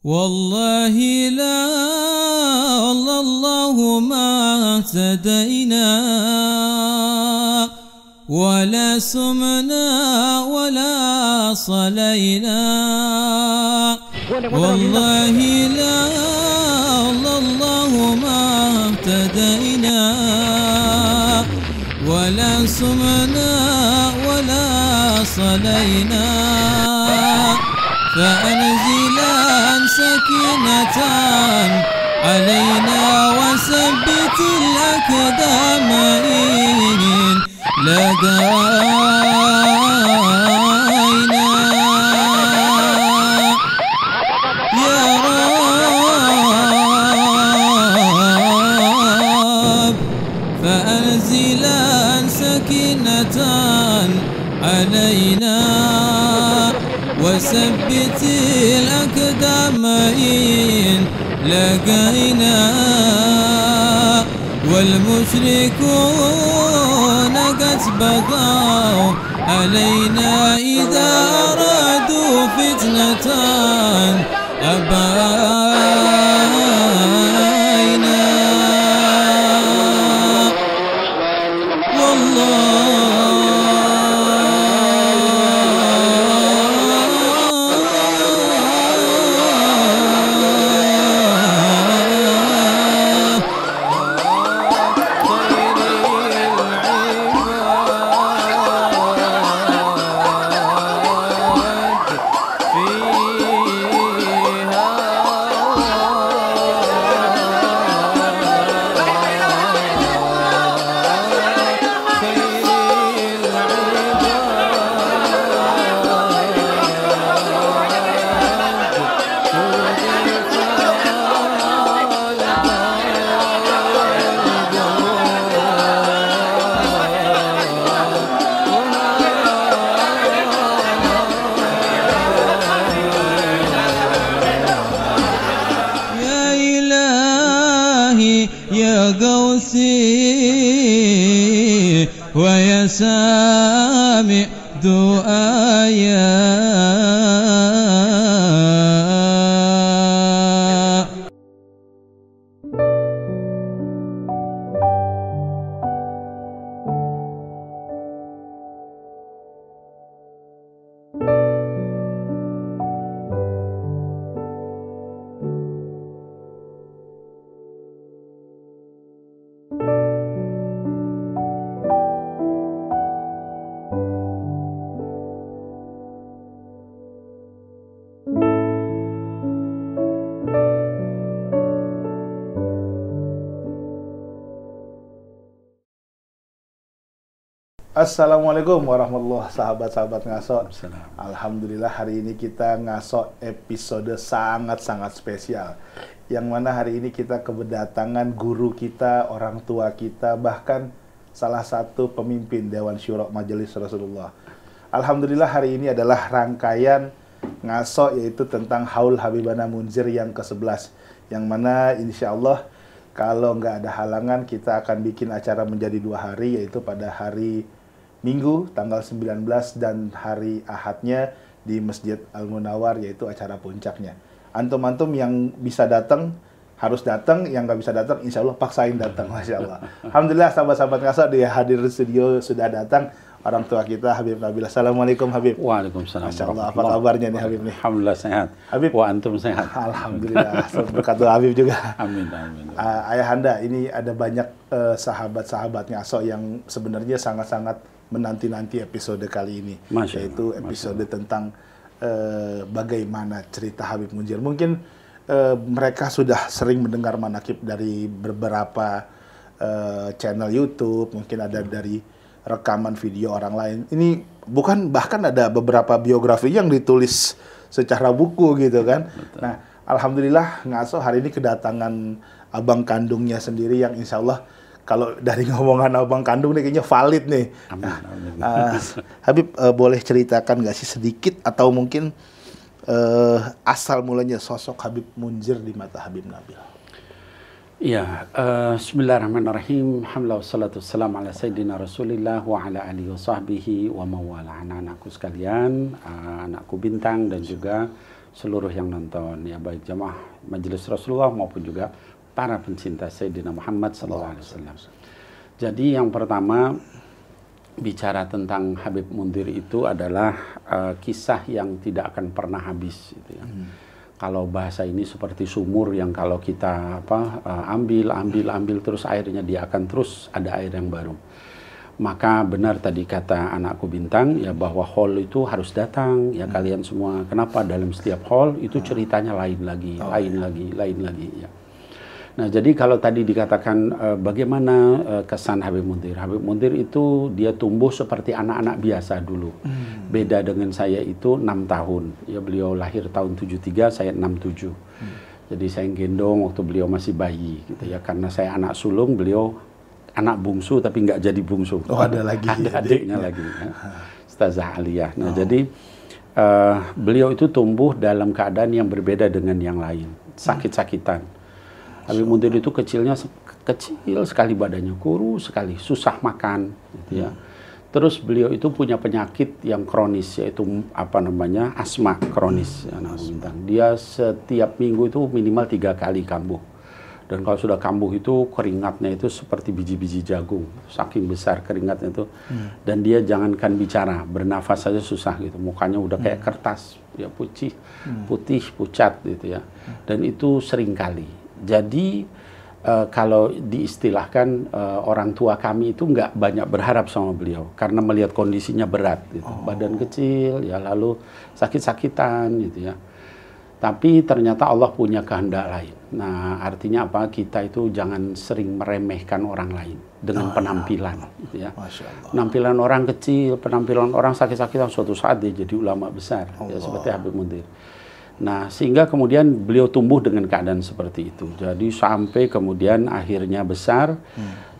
والله لا الله ما اهتدينا ولا سمنا ولا صلينا والله لا الله ما اهتدينا ولا سمنا ولا صلينا فأنزلا سكينة علينا وثبت الأقدام إن لقينا يا رب فأنزلا سكينة علينا وثبت الأقدام إن لقينا والمشركون قد بغوا علينا إذا أرادوا فتنة أبينا يا غوثي ويا سامع دعايا Assalamualaikum warahmatullahi sahabat-sahabat ngaso. Alhamdulillah hari ini kita ngaso episode sangat-sangat spesial. Yang mana hari ini kita kedatangan guru kita, orang tua kita, bahkan salah satu pemimpin Dewan Syuro Majelis Rasulullah. Alhamdulillah hari ini adalah rangkaian ngaso yaitu tentang Haul Habibana Munzir yang ke-11. Yang mana insya Allah kalau nggak ada halangan kita akan bikin acara menjadi 2 hari, yaitu pada hari Minggu tanggal 19 dan hari Ahadnya di Masjid Al-Munawar, yaitu acara puncaknya. Antum-antum yang bisa datang harus datang, yang nggak bisa datang insya Allah paksain datang, Masya Allah. Alhamdulillah sahabat-sahabat ngaso di hadir studio sudah datang orang tua kita Habib Nabil. Assalamualaikum Habib. Waalaikumsalam. Masya Allah, apa kabarnya nih Habib nih? Alhamdulillah sehat. Habib, wa antum sehat. Alhamdulillah. Berkat doa Habib juga. Amin, amin. Ayahanda, ini ada banyak sahabat-sahabat ngaso yang sebenarnya sangat-sangat menanti-nanti episode kali ini, yaitu episode tentang bagaimana cerita Habib Munzir. Mungkin mereka sudah sering mendengar manakib dari beberapa channel YouTube, mungkin ada dari rekaman video orang lain. Ini bukan, bahkan ada beberapa biografi yang ditulis secara buku gitu kan. Betul. Nah, alhamdulillah ngaso hari ini kedatangan abang kandungnya sendiri yang insya Allah kalau dari ngomongan abang kandung nih kayaknya valid nih. Amin, Habib, boleh ceritakan nggak sih sedikit atau mungkin asal mulanya sosok Habib Munzir di mata Habib Nabil? Iya, bismillahirrahmanirrahim. Alhamdulillah wassalatu wassalamu ala sayyidina Rasulillah wa ala alihi wa sahbihi wa mawala. Anak-anakku sekalian, anakku Bintang dan juga seluruh yang nonton, ya baik jamaah Majelis Rasulullah maupun juga para pencinta Sayyidina Muhammad SAW. Jadi yang pertama, bicara tentang Habib Munzir itu adalah kisah yang tidak akan pernah habis gitu ya. Kalau bahasa ini seperti sumur yang kalau kita ambil terus airnya dia akan terus ada air yang baru. Maka benar tadi kata anakku Bintang ya, bahwa haul itu harus datang ya kalian semua. Kenapa? Dalam setiap haul itu ceritanya lain lagi ya. Nah, jadi kalau tadi dikatakan bagaimana kesan Habib Munzir. Habib Munzir itu dia tumbuh seperti anak-anak biasa dulu. Beda dengan saya itu 6 tahun. Ya, beliau lahir tahun 73, saya 67. Jadi saya gendong waktu beliau masih bayi gitu ya. Karena saya anak sulung, beliau anak bungsu tapi nggak jadi bungsu. Oh, ada lagi. Ada adiknya lagi. Ya. Ustazah Aliyah. Nah, jadi beliau itu tumbuh dalam keadaan yang berbeda dengan yang lain. Sakit-sakitan. Habib Munzir itu kecil sekali badannya, kurus sekali, susah makan, gitu ya. Terus beliau itu punya penyakit yang kronis, yaitu asma kronis. Dia setiap minggu itu minimal 3 kali kambuh. Dan kalau sudah kambuh itu keringatnya itu seperti biji-biji jagung, saking besar keringatnya itu. Dan dia jangankan bicara, bernafas saja susah gitu, mukanya udah kayak kertas, ya putih, pucat gitu ya. Dan itu sering kali. Jadi kalau diistilahkan orang tua kami itu nggak banyak berharap sama beliau karena melihat kondisinya berat gitu. Badan kecil ya, lalu sakit-sakitan gitu ya. Tapi ternyata Allah punya kehendak lain. Nah, artinya apa? Kita itu jangan sering meremehkan orang lain dengan penampilan gitu ya. Penampilan orang kecil, penampilan orang sakit-sakitan, suatu saat dia jadi ulama besar ya, seperti Habib Munzir. Nah, sehingga kemudian beliau tumbuh dengan keadaan seperti itu. Jadi sampai kemudian akhirnya besar,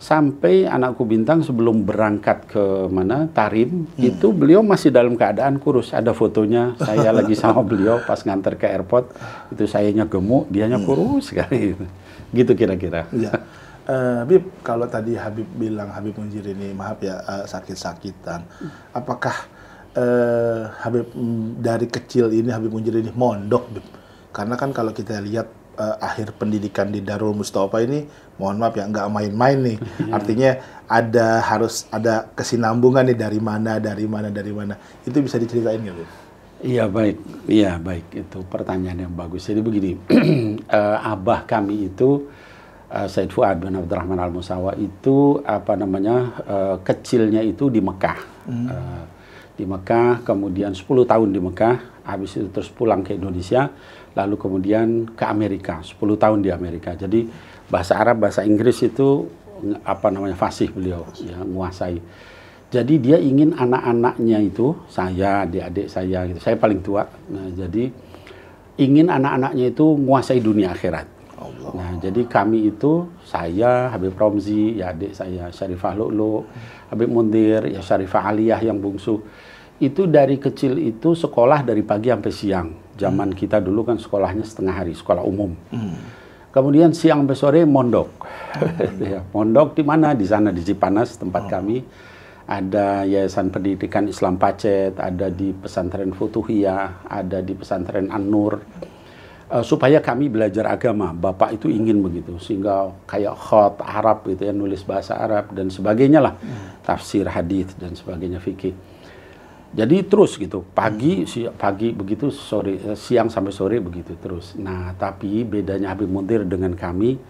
sampai anakku Bintang sebelum berangkat ke Tarim, itu beliau masih dalam keadaan kurus. Ada fotonya, saya lagi sama beliau pas nganter ke airport, itu sayanya gemuk, dianya kurus sekali. Gitu kira-kira. Ya. Habib, kalau tadi Habib bilang Habib Munzir ini, maaf ya, sakit-sakitan. Apakah Habib dari kecil ini Habib Munzir ini mondok, Bib? Karena kan kalau kita lihat akhir pendidikan di Darul Mustafa ini, mohon maaf ya, nggak main-main nih. Artinya harus ada kesinambungan nih, dari mana. Itu bisa diceritain nggak, Bib? Iya baik, itu pertanyaan yang bagus. Jadi begini, abah kami itu Said Fuad bin Abdurrahman Al-Musawa itu kecilnya itu di Mekah. Di Mekah, kemudian 10 tahun di Mekah, habis itu terus pulang ke Indonesia, lalu kemudian ke Amerika, 10 tahun di Amerika. Jadi bahasa Arab, bahasa Inggris itu fasih beliau, ya, menguasai. Jadi dia ingin anak-anaknya itu, saya, adik-adik saya, gitu. Saya paling tua. Nah, jadi ingin anak-anaknya itu menguasai dunia akhirat. Nah, jadi kami itu, saya, Habib Romzi, ya adik saya, Syarifah Lu'lu', Habib Munzir, ya Syarifah Aliyah yang bungsu. Itu dari kecil itu sekolah dari pagi sampai siang. Zaman kita dulu kan sekolahnya setengah hari, sekolah umum. Kemudian siang sampai sore mondok. Ya, mondok di mana? Di sana, di Cipanas, tempat kami. Ada Yayasan Pendidikan Islam Pacet, ada di Pesantren Futuhiyah, ada di Pesantren An-Nur. Supaya kami belajar agama, Bapak itu ingin begitu, sehingga kayak khat Arab gitu ya, nulis bahasa Arab dan sebagainya lah, tafsir hadis dan sebagainya, fikih. Jadi terus gitu, pagi begitu, sore, siang sampai sore begitu terus. Nah, tapi bedanya Habib Munzir dengan kami,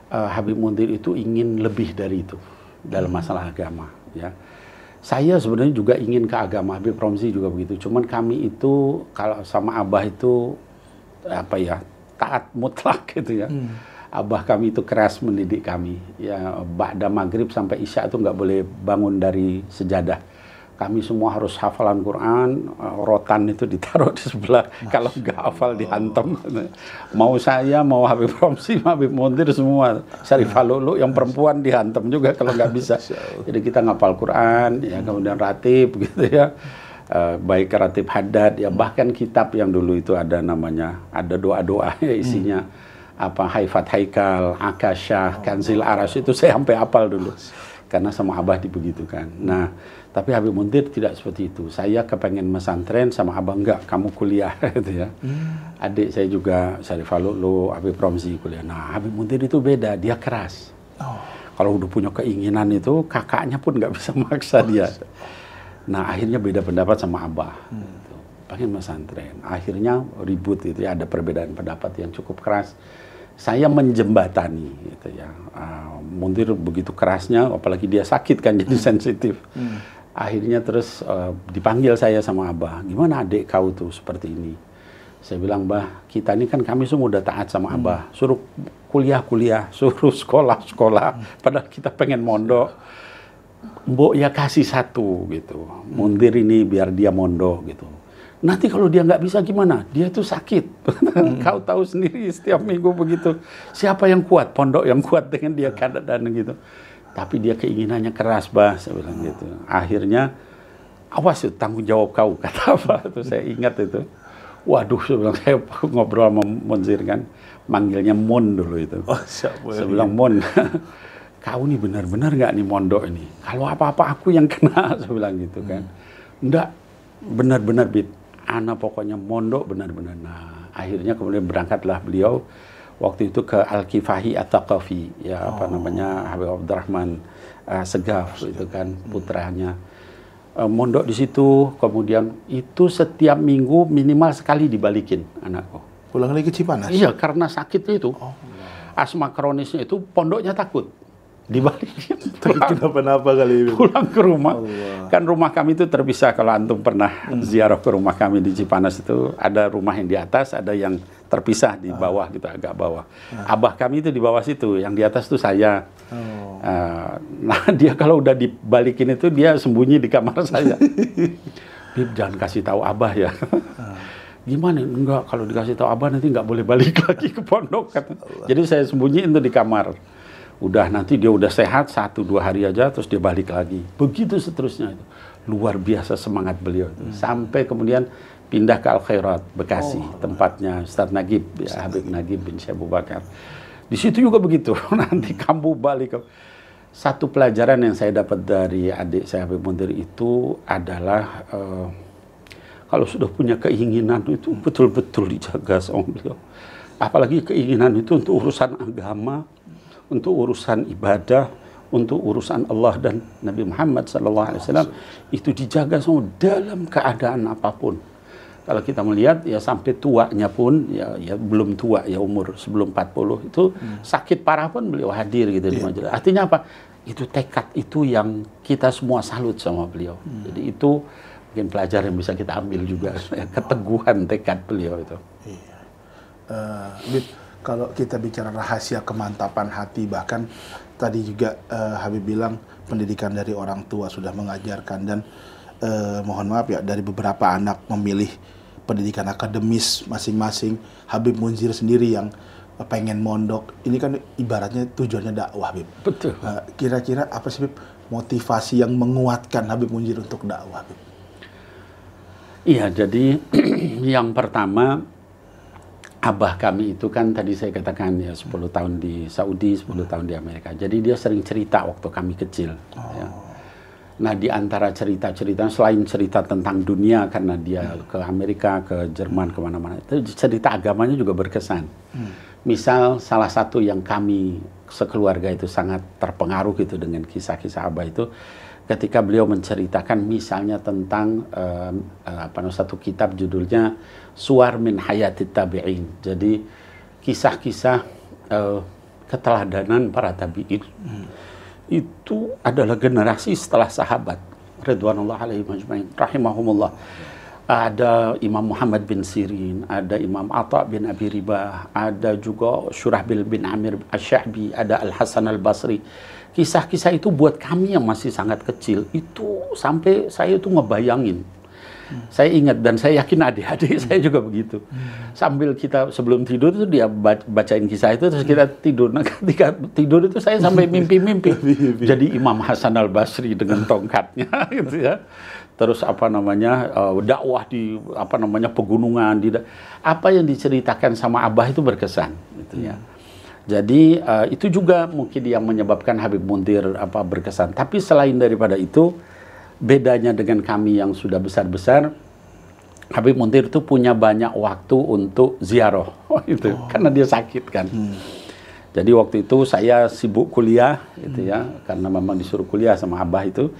Habib Munzir itu ingin lebih dari itu dalam masalah agama, ya. Saya sebenarnya juga ingin ke agama, Habib Romzi juga begitu. Cuman kami itu kalau sama Abah itu taat mutlak gitu ya. Abah kami itu keras mendidik kami. Ya, ba'da maghrib sampai isya itu nggak boleh bangun dari sejadah. Kami semua harus hafalan Quran, rotan itu ditaruh di sebelah. Kalau nggak hafal dihantam. Mau saya, mau Habib Romzi, Habib Munzir semua. Syarifah Lu'lu' yang perempuan dihantam juga kalau nggak bisa. Jadi kita ngapal Quran, ya kemudian ratib gitu ya. Baik ratib haddad, ya bahkan kitab yang dulu itu ada namanya, ada doa-doa ya isinya. Haifat Haikal, Akasyah, Kanzil Arash, itu saya sampai hafal dulu. Karena sama Abah dibegitukan. Nah, Tapi Habib Munzir tidak seperti itu. Saya kepengen mesantren sama abang, enggak, kamu kuliah gitu ya. Adik saya juga, Syarif Alulu, Habib Romzi kuliah. Nah, Habib Munzir itu beda, dia keras. Kalau udah punya keinginan itu, kakaknya pun nggak bisa maksa dia. Nah, akhirnya beda pendapat sama abah. Gitu. Pengen mesantren. Akhirnya ribut itu ya, ada perbedaan pendapat yang cukup keras. Saya menjembatani gitu ya. Munzir begitu kerasnya, apalagi dia sakit kan, jadi sensitif. Akhirnya terus dipanggil saya sama abah, gimana adik kau tuh seperti ini? Saya bilang, Bah, kita ini kan kami semua udah taat sama abah, suruh kuliah-kuliah, suruh sekolah-sekolah, padahal kita pengen mondok. Mbok ya kasih satu gitu, Munzir ini biar dia mondok gitu. Nanti kalau dia nggak bisa gimana? Dia tuh sakit. Kau tahu sendiri setiap minggu begitu. Siapa yang kuat? Pondok yang kuat dengan dia keadaan gitu. Tapi dia keinginannya keras, Bah, saya bilang gitu. Akhirnya, awas itu tanggung jawab kau, kata apa itu, saya ingat itu. Waduh, saya bilang, saya ngobrol sama Munzir kan, manggilnya Mon dulu itu. Saya bilang, Mon, kau nih benar-benar nggak nih mondok ini? Kalau apa-apa aku yang kena, saya bilang gitu kan. Enggak, benar-benar Bib, ana pokoknya mondok benar-benar. Nah, akhirnya kemudian berangkatlah beliau. Waktu itu ke Al-Kifahi At-Taqafi, ya apa namanya, Habib Abdurrahman Segaf itu kan putranya. Mondok di situ, kemudian itu setiap minggu minimal sekali dibalikin anakku. Pulang lagi ke Cipanas? Iya, karena sakitnya itu. Asma kronisnya itu, pondoknya takut. Dibalikin. Kenapa-napa kali ini? Pulang ke rumah. Kan rumah kami itu terpisah. Kalau antum pernah ziarah ke rumah kami di Cipanas itu, ada rumah yang di atas, ada yang terpisah di bawah gitu, agak bawah. Abah kami itu di bawah situ, yang di atas itu saya. Nah, dia kalau udah dibalikin itu, dia sembunyi di kamar saya. Bib, jangan kasih tahu abah ya. Gimana? Enggak, kalau dikasih tahu abah nanti nggak boleh balik lagi ke pondok. Kata. Jadi saya sembunyiin itu di kamar. Udah nanti dia udah sehat 1-2 hari aja, terus dia balik lagi. Begitu seterusnya itu. Luar biasa semangat beliau itu. Sampai kemudian pindah ke Al-Khairat, Bekasi, tempatnya Ustaz Nagib, ya, Habib Nagib bin Syekh Abu Bakar. Di situ juga begitu. Nanti kamu balik ke... Satu pelajaran yang saya dapat dari adik saya Habib Munzir itu adalah kalau sudah punya keinginan itu betul-betul dijaga sama beliau. Apalagi keinginan itu untuk urusan agama, untuk urusan ibadah, untuk urusan Allah dan Nabi Muhammad SAW, itu dijaga semua dalam keadaan apapun. Kalau kita melihat ya sampai tuanya pun ya belum tua ya, umur sebelum 40 itu sakit parah pun beliau hadir gitu di majelis. Artinya apa? Itu tekad itu yang kita semua salut sama beliau. Jadi itu mungkin pelajaran yang bisa kita ambil juga, keteguhan tekad beliau itu. Bib, kalau kita bicara rahasia kemantapan hati, bahkan tadi juga Habib bilang pendidikan dari orang tua sudah mengajarkan, dan mohon maaf ya, dari beberapa anak memilih pendidikan akademis masing-masing. Habib Munzir sendiri yang pengen mondok, ini kan ibaratnya tujuannya dakwah, Bib. Betul. Kira-kira apa sih, Bib, motivasi yang menguatkan Habib Munzir untuk dakwah, Bib? Iya, jadi yang pertama, abah kami itu kan tadi saya katakan ya 10 tahun di Saudi, 10 tahun di Amerika. Jadi dia sering cerita waktu kami kecil. Ya. Nah, di antara cerita-cerita, selain cerita tentang dunia, karena dia ke Amerika, ke Jerman, kemana-mana, itu cerita agamanya juga berkesan. Misal salah satu yang kami sekeluarga itu sangat terpengaruh gitu dengan kisah-kisah abah itu, ketika beliau menceritakan misalnya tentang satu kitab judulnya Suwar min Hayatit Tabi'in. Jadi kisah-kisah keteladanan para tabi'in. Itu adalah generasi setelah sahabat ridwanullah alaihim ajmain rahimahumullah. Ada Imam Muhammad bin Sirin, ada Imam Atha bin Abi Ribah, ada juga Syurahbil bin Amir Asy-Sya'bi, ada Al-Hasan Al-Basri. Kisah-kisah itu buat kami yang masih sangat kecil, itu sampai saya itu ngebayangin. Saya ingat, dan saya yakin adik-adik saya juga begitu. Sambil kita sebelum tidur itu dia bacain kisah itu, terus kita tidur. Nah, ketika tidur itu saya sampai mimpi-mimpi. Jadi Imam Hasan Al-Basri dengan tongkatnya gitu ya. Terus dakwah di pegunungan, apa yang diceritakan sama abah itu berkesan gitu ya. Jadi itu juga mungkin yang menyebabkan Habib Munzir berkesan. Tapi selain daripada itu, bedanya dengan kami yang sudah besar-besar, Habib Muntir itu punya banyak waktu untuk ziarah itu karena dia sakit kan. Jadi waktu itu saya sibuk kuliah gitu ya, karena memang disuruh kuliah sama Abah itu.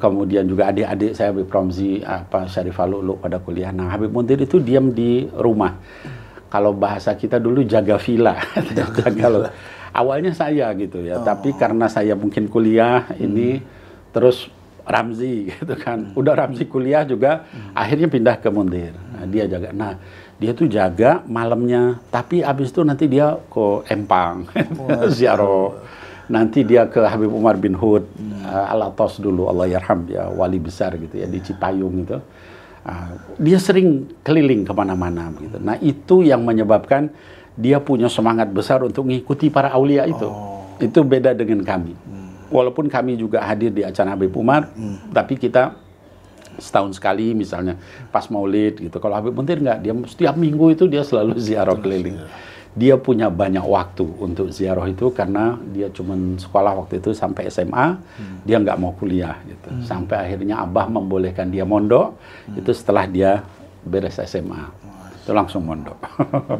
Kemudian juga adik-adik saya Habib Ramzi, Syarifah Lu'lu pada kuliah. Nah, Habib Muntir itu diam di rumah. Kalau bahasa kita dulu jaga villa, jaga. Awalnya saya gitu ya, tapi karena saya mungkin kuliah ini terus Ramzi gitu kan. Udah Ramzi kuliah juga, akhirnya pindah ke Muntir. Nah, dia jaga. Nah, dia tuh jaga malamnya, tapi abis itu nanti dia ke Empang, ziarah. Nanti dia ke Habib Umar bin Hud, Al-Atas dulu, Allah yarham, dia wali besar gitu ya, di Cipayung gitu. Dia sering keliling kemana-mana gitu. Nah, itu yang menyebabkan dia punya semangat besar untuk mengikuti para aulia itu. Itu beda dengan kami. Walaupun kami juga hadir di acara Habib Umar, tapi kita setahun sekali misalnya pas Maulid gitu. Kalau Habib Muntir enggak, dia setiap minggu itu dia selalu ziarah keliling. Dia punya banyak waktu untuk ziarah itu karena dia cuma sekolah waktu itu sampai SMA, dia nggak mau kuliah gitu. Sampai akhirnya Abah membolehkan dia mondok, itu setelah dia beres SMA. Itu langsung mondok.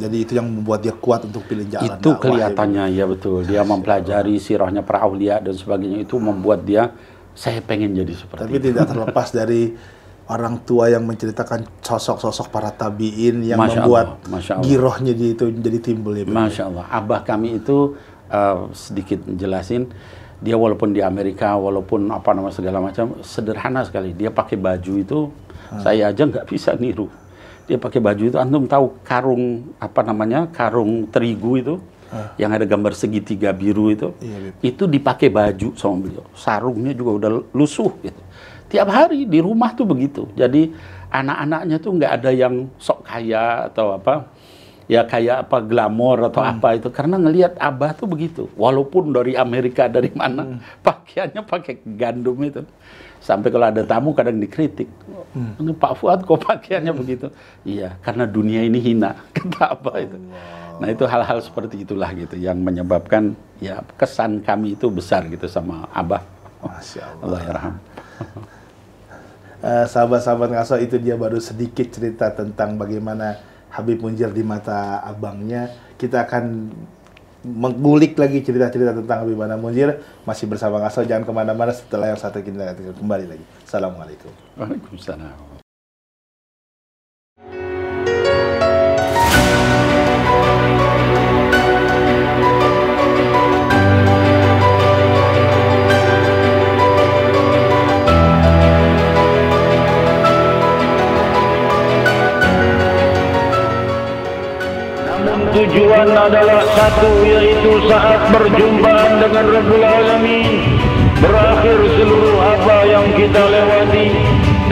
Jadi itu yang membuat dia kuat untuk pilih jalan. Itu kelihatannya ya betul. Dia mempelajari sirahnya para aulia dan sebagainya, itu membuat dia, saya pengen jadi seperti Tapi itu. tidak terlepas dari orang tua yang menceritakan sosok-sosok para tabiin yang Masya membuat Allah. girohnya itu jadi timbul ya. Masya Allah. Abah kami itu sedikit jelasin, dia walaupun di Amerika, walaupun apa nama segala macam, sederhana sekali. Dia pakai baju itu, saya aja nggak bisa niru. Dia pakai baju itu, antum tahu karung apa namanya, karung terigu itu, yang ada gambar segitiga biru itu, itu dipakai baju sama beliau. Sarungnya juga udah lusuh gitu. Tiap hari di rumah tuh begitu. Jadi anak-anaknya tuh nggak ada yang sok kaya atau apa, ya kayak apa glamor atau apa itu, karena ngelihat Abah tuh begitu. Walaupun dari Amerika dari mana, pakaiannya pakai gandum itu. Sampai kalau ada tamu kadang dikritik, ini Pak Fuad kok pakaiannya begitu? Iya, karena dunia ini hina, kata Abah itu. Nah, itu hal-hal seperti itulah gitu yang menyebabkan ya kesan kami itu besar gitu sama Abah. Masya Allah. Allah yarham. Sahabat-sahabat ngaso, itu dia baru sedikit cerita tentang bagaimana Habib Munzir di mata abangnya. Kita akan mengulik lagi cerita-cerita tentang Habib Munzir. Masih bersama ngaso, jangan kemana-mana. Setelah yang satu kita kembali lagi. Assalamualaikum. Waalaikumsalam. Tujuan adalah satu, yaitu saat berjumpa dengan Rabbul Alamin, berakhir seluruh apa yang kita lewati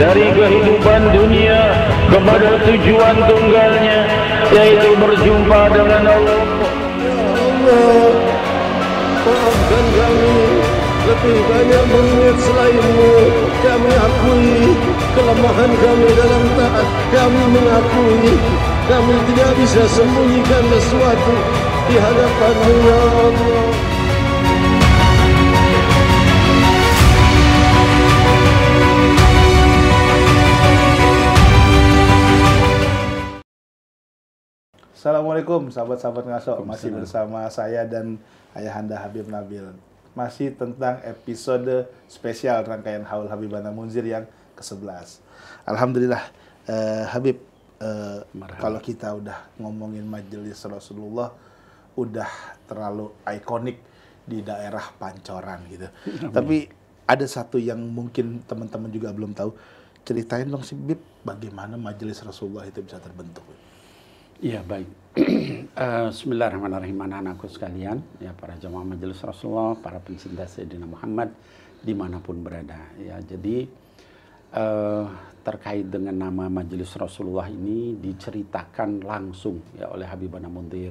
dari kehidupan dunia kepada tujuan tunggalnya, yaitu berjumpa dengan Allah. Ya Allah, maafkan kami, lebih banyak berniat selainmu. Kami akui kelemahan kami dalam taat, kami mengakui kami tidak bisa sembunyikan sesuatu di hadapan-Mu, ya Allah. Assalamualaikum sahabat-sahabat ngaso, masih bersama saya dan Ayahanda Habib Nabil. Masih tentang episode spesial rangkaian Haul Habibana Munzir yang ke-11. Alhamdulillah, Habib, kalau kita udah ngomongin majelis Rasulullah, udah terlalu ikonik di daerah Pancoran gitu. Tapi ada satu yang mungkin teman-teman juga belum tahu. Ceritain dong sih, Bib, bagaimana majelis Rasulullah itu bisa terbentuk? Iya, baik. Bismillahirrahmanirrahim, anak-anakku sekalian, ya para jamaah majelis Rasulullah, para pencinta Sayyidina Muhammad dimanapun berada. Ya, jadi terkait dengan nama Majelis Rasulullah ini diceritakan langsung ya oleh Habibana Munzir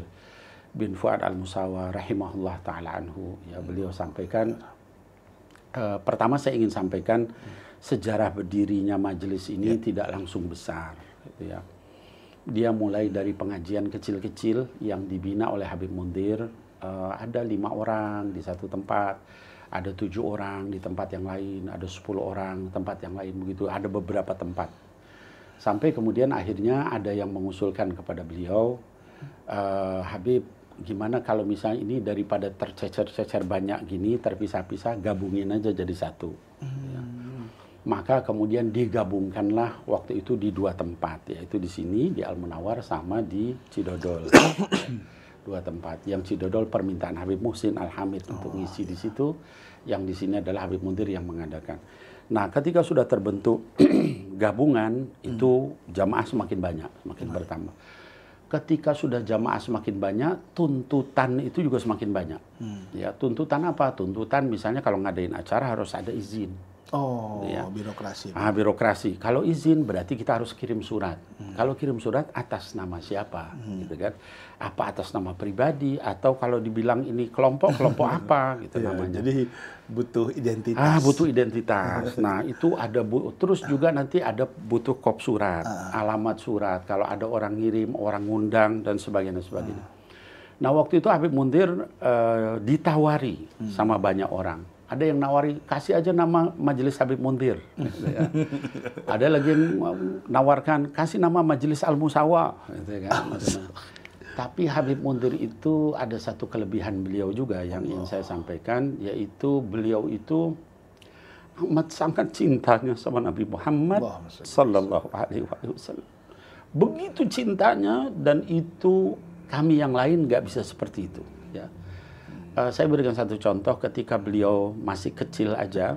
bin Fuad Al-Musawa rahimahullah ta'ala anhu. Ya, beliau sampaikan, pertama saya ingin sampaikan sejarah berdirinya majelis ini tidak langsung besar gitu ya. Dia mulai dari pengajian kecil-kecil yang dibina oleh Habib Munzir, ada 5 orang di satu tempat. ada 7 orang di tempat yang lain, ada 10 orang tempat yang lain, begitu. Ada beberapa tempat. Sampai kemudian akhirnya ada yang mengusulkan kepada beliau, Habib, gimana kalau misalnya ini daripada tercecer-cecer banyak gini, terpisah-pisah, gabungin aja jadi satu. Ya. Maka kemudian digabungkanlah waktu itu di 2 tempat, yaitu di sini di Al-Munawwar sama di Cidodol. 2 tempat. Yang Cidodol permintaan Habib Muhsin Al-Hamid untuk ngisi di situ, yang di sini adalah Habib Mundir yang mengadakan. Nah, ketika sudah terbentuk gabungan, itu jamaah semakin banyak, semakin bertambah. Ketika sudah jamaah semakin banyak, tuntutan itu juga semakin banyak. Ya, tuntutan apa? Tuntutan misalnya kalau ngadain acara harus ada izin. Oh, ya. Birokrasi. Birokrasi. Kalau izin berarti kita harus kirim surat. Kalau kirim surat atas nama siapa, gitu kan? Apa atas nama pribadi atau kalau dibilang ini kelompok apa, gitu Ya, namanya. jadi butuh identitas. Butuh identitas. Nah, itu ada terus juga nanti ada butuh kop surat, alamat surat. Kalau ada orang ngirim, orang ngundang dan sebagainya. Nah, waktu itu Habib Mundir ditawari sama banyak orang. Ada yang nawari, kasih aja nama Majelis Habib Mundir. Gitu ya. Ada lagi yang nawarkan, kasih nama Majelis Al-Musawa. Gitu kan. Tapi Habib Mundir itu ada satu kelebihan beliau juga yang ingin saya sampaikan, yaitu beliau itu amat sangat cintanya sama Nabi Muhammad Sallallahu Alaihi Wasallam. Begitu cintanya, dan itu kami yang lain nggak bisa seperti itu. Ya. Saya berikan satu contoh, ketika beliau masih kecil aja,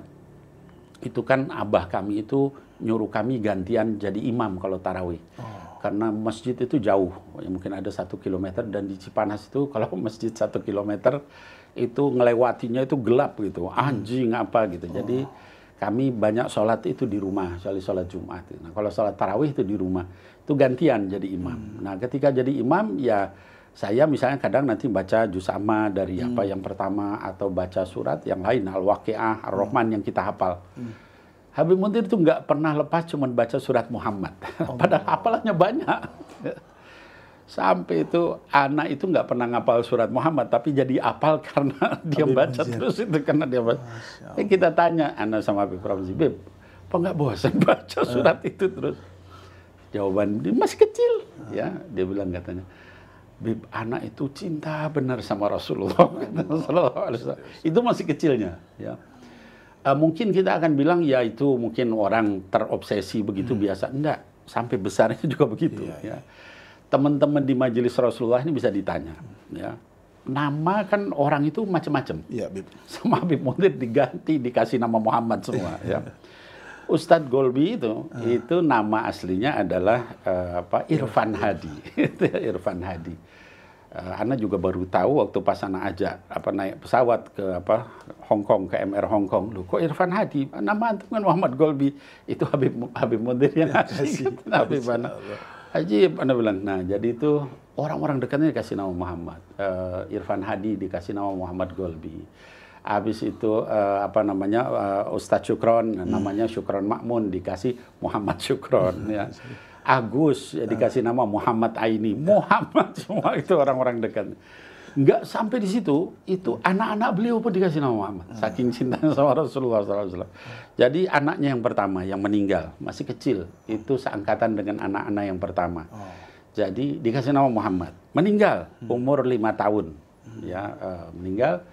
itu kan abah kami itu nyuruh kami gantian jadi imam kalau tarawih. Karena masjid itu jauh, ya mungkin ada 1 kilometer, dan di Cipanas itu kalau masjid 1 kilometer itu ngelewatinya itu gelap gitu, anjing apa gitu. Jadi kami banyak sholat itu di rumah, sholat Jumat. Nah, kalau sholat tarawih itu di rumah, itu gantian jadi imam. Nah, ketika jadi imam ya saya misalnya kadang nanti baca juz amma dari apa yang pertama, atau baca surat yang lain, Al-Waqi'ah, Ar-Rahman yang kita hafal. Habib Mundir itu nggak pernah lepas cuma baca surat Muhammad. Padahal hafalannya banyak. Sampai itu anak itu nggak pernah ngapal surat Muhammad, tapi jadi apal karena dia Habib baca Mundir. terus itu, karena dia baca. Kita tanya anak sama Habib Ramzi, Beb, apa nggak bosan baca surat itu terus? Jawaban dia masih kecil, ya dia bilang katanya, Bib, anak itu cinta benar sama Rasulullah. Sallallahu alaihi wasallam. Itu masih kecilnya. Ya. Mungkin kita akan bilang ya itu mungkin orang terobsesi begitu biasa. Enggak, sampai besarnya juga begitu. Ya. Teman-teman di majelis Rasulullah ini bisa ditanya. Ya. Nama kan orang itu macam-macam. Iya, Bib. Sama Habib Mundir diganti, dikasih nama Muhammad semua. Ya. Ustadz Golbi itu nama aslinya adalah Irfan Hadi. Irfan Hadi. Ana juga baru tahu waktu pas Ana ajak naik pesawat ke Hong Kong, ke MR Hong Kong. Loh, kok Irfan Hadi? Nama antum kan Muhammad Golbi. Itu Habib Mundir yang ngasih. Habib Ana. Ajib, Ana bilang. Nah, jadi itu orang-orang dekatnya dikasih nama Muhammad. Irfan Hadi dikasih nama Muhammad Golbi. Habis itu Ustadz Syukron, namanya Syukron Makmun, dikasih Muhammad Syukron. Ya. Agus ya, dikasih nama Muhammad Aini. Muhammad semua itu orang-orang dekat. Nggak sampai di situ, itu anak-anak beliau pun dikasih nama Muhammad. Saking cintanya sama Rasulullah SAW. Jadi anaknya yang pertama yang meninggal masih kecil, itu seangkatan dengan anak-anak yang pertama. Jadi dikasih nama Muhammad. Meninggal umur 5 tahun, ya meninggal.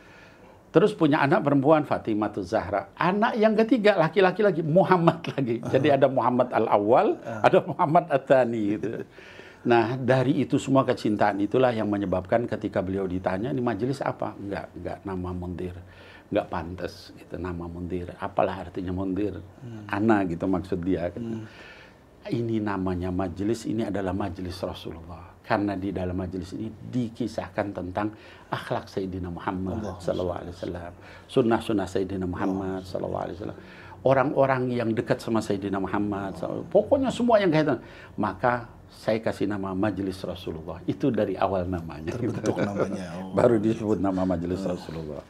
Terus punya anak perempuan Fatimah Zahra. Anak yang ketiga laki-laki lagi Muhammad lagi. Jadi ada Muhammad Al-Awwal, ada Muhammad At-Tsani gitu. Nah, dari itu semua kecintaan itulah yang menyebabkan ketika beliau ditanya, ini majelis apa? Enggak nama Mundir. Enggak pantas gitu nama Mundir. Apalah artinya Mundir? Ana gitu maksud dia. Gitu. Ini namanya majelis, ini adalah majelis Rasulullah. Karena di dalam majelis ini dikisahkan tentang akhlak Sayyidina Muhammad sallallahu alaihi wasallam, sunnah-sunnah Sayyidina Muhammad sallallahu alaihi wasallam, orang-orang yang dekat sama Sayyidina Muhammad, pokoknya semua yang kaitan. Maka saya kasih nama Majelis Rasulullah. Itu dari awal namanya. Terbentuk namanya. Baru disebut nama Majelis Rasulullah.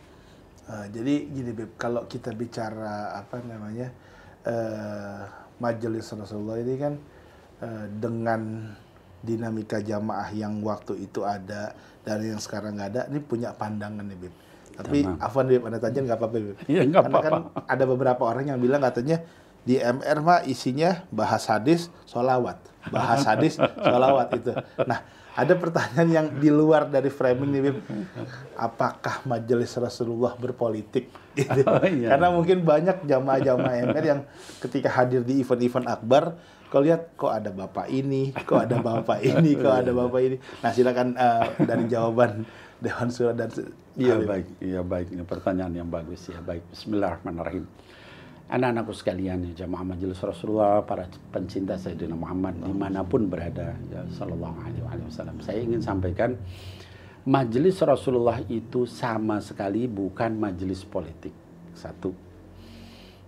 Jadi gini, Beb, kalau kita bicara Majelis Rasulullah ini kan dengan dinamika jamaah yang waktu itu ada dan yang sekarang nggak ada, ini punya pandangan nih, Bib. Tapi afwan Bib, Anda tanya nggak apa-apa Bib. Iya, nggak Karena apa-apa. kan ada beberapa orang yang bilang katanya di MR mah isinya bahas hadis, sholawat. Bahas hadis, sholawat itu. Nah, ada pertanyaan yang di luar dari framing nih Bib. Apakah majelis Rasulullah berpolitik? Gitu. Iya. Karena mungkin banyak jamaah-jamaah MR yang ketika hadir di event-event akbar, kau lihat kok ada bapak ini, kok ada bapak ini, kok ada bapak ini. Nah, silakan dari jawaban Dewan Syuro dan Iya baik, ini pertanyaan yang bagus ya. Baik, Bismillahirrahmanirrahim. Anak-anakku sekalian, ya, jamaah majelis Rasulullah, para pencinta Sayyidina Muhammad dimanapun berada, ya, Sallallahu Alaihi Wasallam. Saya ingin sampaikan, majelis Rasulullah itu sama sekali bukan majelis politik. Satu,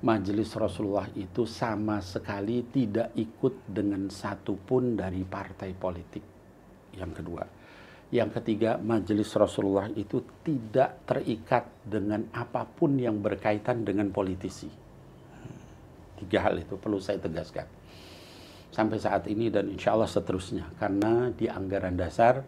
majelis Rasulullah itu sama sekali tidak ikut dengan satupun dari partai politik. Yang kedua. Yang ketiga, majelis Rasulullah itu tidak terikat dengan apapun yang berkaitan dengan politisi. 3 hal itu perlu saya tegaskan. Sampai saat ini dan insya Allah seterusnya. Karena di anggaran dasar,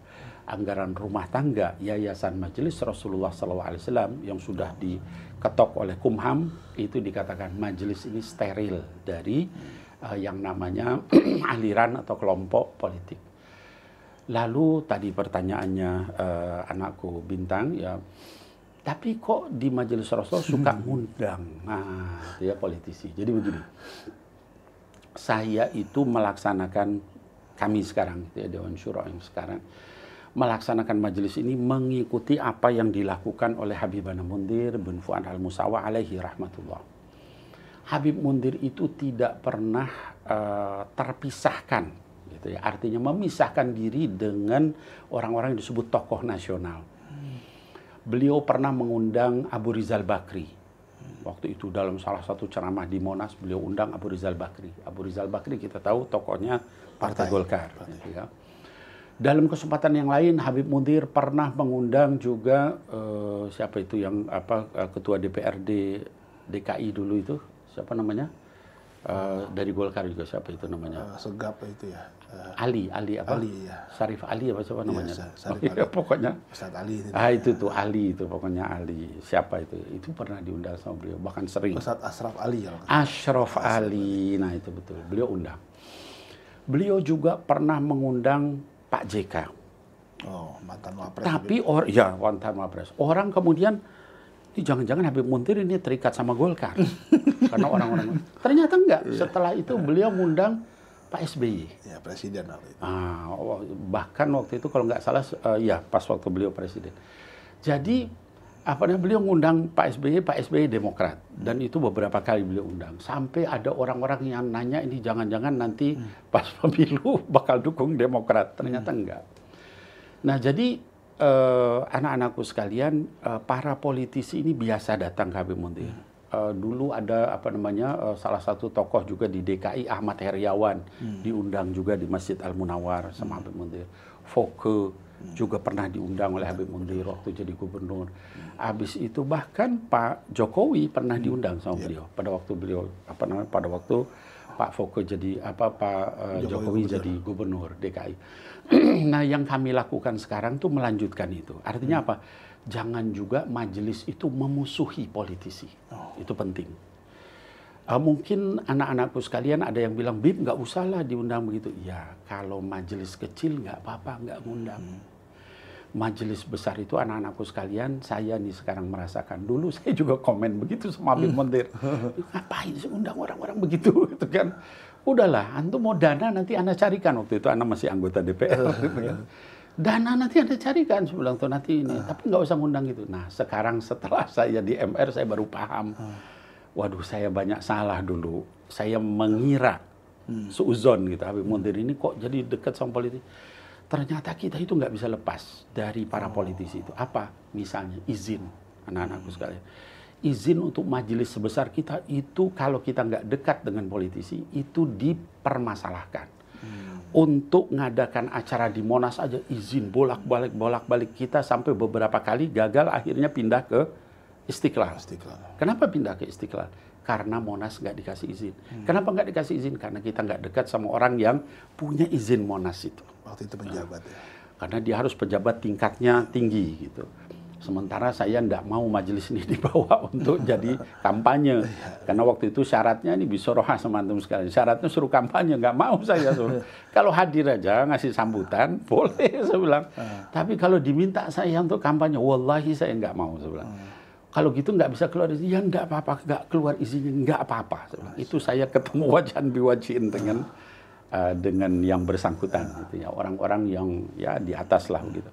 anggaran rumah tangga Yayasan Majelis Rasulullah SAW yang sudah diketok oleh Kumham, itu dikatakan majelis ini steril dari yang namanya aliran atau kelompok politik. Lalu tadi pertanyaannya anakku Bintang, ya, tapi kok di majelis Rasulullah suka ngundang, nah, itu ya politisi. Jadi begini, saya itu melaksanakan, kami sekarang, ya, Dewan Syuro yang sekarang, melaksanakan majelis ini mengikuti apa yang dilakukan oleh Habib Mundir bin Fuad Al-Musawa alaihi rahmatullah. Habib Mundir itu tidak pernah terpisahkan, gitu ya. Artinya memisahkan diri dengan orang-orang yang disebut tokoh nasional. Beliau pernah mengundang Abu Rizal Bakri. Waktu itu dalam salah satu ceramah di Monas, beliau undang Abu Rizal Bakri. Abu Rizal Bakri kita tahu tokohnya Partai Golkar. Gitu ya. Dalam kesempatan yang lain, Habib Mundir pernah mengundang juga siapa itu yang ketua DPRD DKI dulu itu, siapa namanya? Dari Golkar juga siapa itu namanya? Segap itu ya. Ali apa? Ali ya. Syarif Ali apa siapa namanya? Syarif Ali. Ya, pokoknya. Ustadz Ali. Itu tuh Ali itu pokoknya Ali. Siapa itu? Itu pernah diundang sama beliau, bahkan sering. Ustadz Ashraf Ali ya. Ashraf Ali, nah itu betul. Beliau undang. Beliau juga pernah mengundang Pak JK. Oh, mantan Wapres. Tapi mantan Wapres. Orang kemudian, ini jangan-jangan Habib Muntir ini terikat sama Golkar. Karena orang-orang, ternyata enggak. Setelah itu beliau ngundang Pak SBY. Ya, presiden waktu itu. Bahkan waktu itu kalau nggak salah, pas waktu beliau presiden. Jadi, beliau ngundang Pak SBY Demokrat. Dan itu beberapa kali beliau undang. Sampai ada orang-orang yang nanya, ini jangan-jangan nanti pas pemilu bakal dukung Demokrat. Ternyata enggak. Nah, jadi anak-anakku sekalian, para politisi ini biasa datang ke Habib Muntir. Dulu ada salah satu tokoh juga di DKI, Ahmad Heriawan, diundang juga di Masjid Al-Munawar sama Habib Muntir. Foke juga pernah diundang oleh Habib Muntir waktu jadi gubernur. Habis itu bahkan Pak Jokowi pernah diundang sama beliau pada waktu pada waktu Pak Foke jadi Jokowi jadi gubernur DKI. Nah, yang kami lakukan sekarang tuh melanjutkan itu. Artinya apa? Jangan juga majelis itu memusuhi politisi. Itu penting. Mungkin anak-anakku sekalian ada yang bilang, Bib, nggak usahlah diundang begitu. Ya, kalau majelis kecil nggak apa-apa, nggak ngundang. Majelis besar itu anak-anakku sekalian, saya nih sekarang merasakan. Dulu saya juga komen begitu sama Habib Muntir. Ngapain sih undang orang-orang begitu? Gitu kan. Udahlah, antum mau dana nanti Anda carikan. Waktu itu Anda masih anggota DPR. Gitu kan. Dana nanti Anda carikan, saya bilang tuh nanti ini, tapi nggak usah ngundang gitu. Nah, sekarang setelah saya di MR saya baru paham, waduh saya banyak salah dulu. Saya mengira suuzon gitu, Habib Muntir ini kok jadi dekat sama politik. Ternyata kita itu nggak bisa lepas dari para politisi itu. Apa? Misalnya izin, anak-anakku sekalian. Izin untuk majelis sebesar kita itu kalau kita nggak dekat dengan politisi itu dipermasalahkan. Untuk ngadakan acara di Monas aja izin bolak-balik kita sampai beberapa kali gagal, akhirnya pindah ke Istiqlal. Kenapa pindah ke Istiqlal? Karena Monas nggak dikasih izin. Kenapa nggak dikasih izin? Karena kita nggak dekat sama orang yang punya izin Monas itu. Waktu itu pejabat ya. Karena dia harus pejabat tingkatnya tinggi gitu. Sementara saya nggak mau majelis ini dibawa untuk jadi kampanye. Karena waktu itu syaratnya ini bisorohah sama antum sekalian. Syaratnya suruh kampanye, nggak mau saya suruh. Kalau hadir aja ngasih sambutan, boleh saya bilang. Tapi kalau diminta saya untuk kampanye, wallahi saya nggak mau saya bilang. Kalau gitu nggak bisa keluar izin, ya nggak apa-apa, nggak keluar izinnya nggak apa-apa. Itu saya ketemu wajan biwajin dengan yang bersangkutan, gitu ya, orang-orang yang ya di atas lah gitu.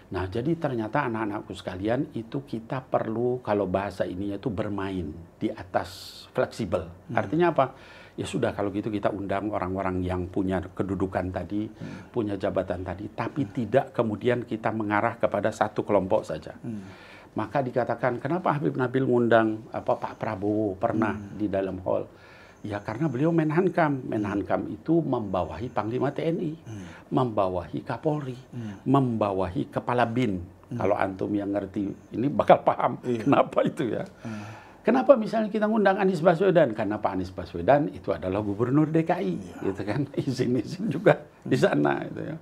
Nah, jadi ternyata anak-anakku sekalian itu kita perlu, kalau bahasa ininya itu bermain di atas fleksibel. Artinya apa? Ya sudah kalau gitu kita undang orang-orang yang punya kedudukan tadi, punya jabatan tadi, tapi tidak kemudian kita mengarah kepada satu kelompok saja. Maka dikatakan, kenapa Habib Nabil ngundang Pak Prabowo pernah di dalam hall? Ya karena beliau Menhankam. Menhankam itu membawahi Panglima TNI, membawahi Kapolri, membawahi Kepala BIN. Kalau antum yang ngerti ini bakal paham kenapa itu ya. Kenapa misalnya kita ngundang Anies Baswedan? Karena Pak Anies Baswedan itu adalah Gubernur DKI, gitu kan? Izin-izin juga di sana, gitu ya.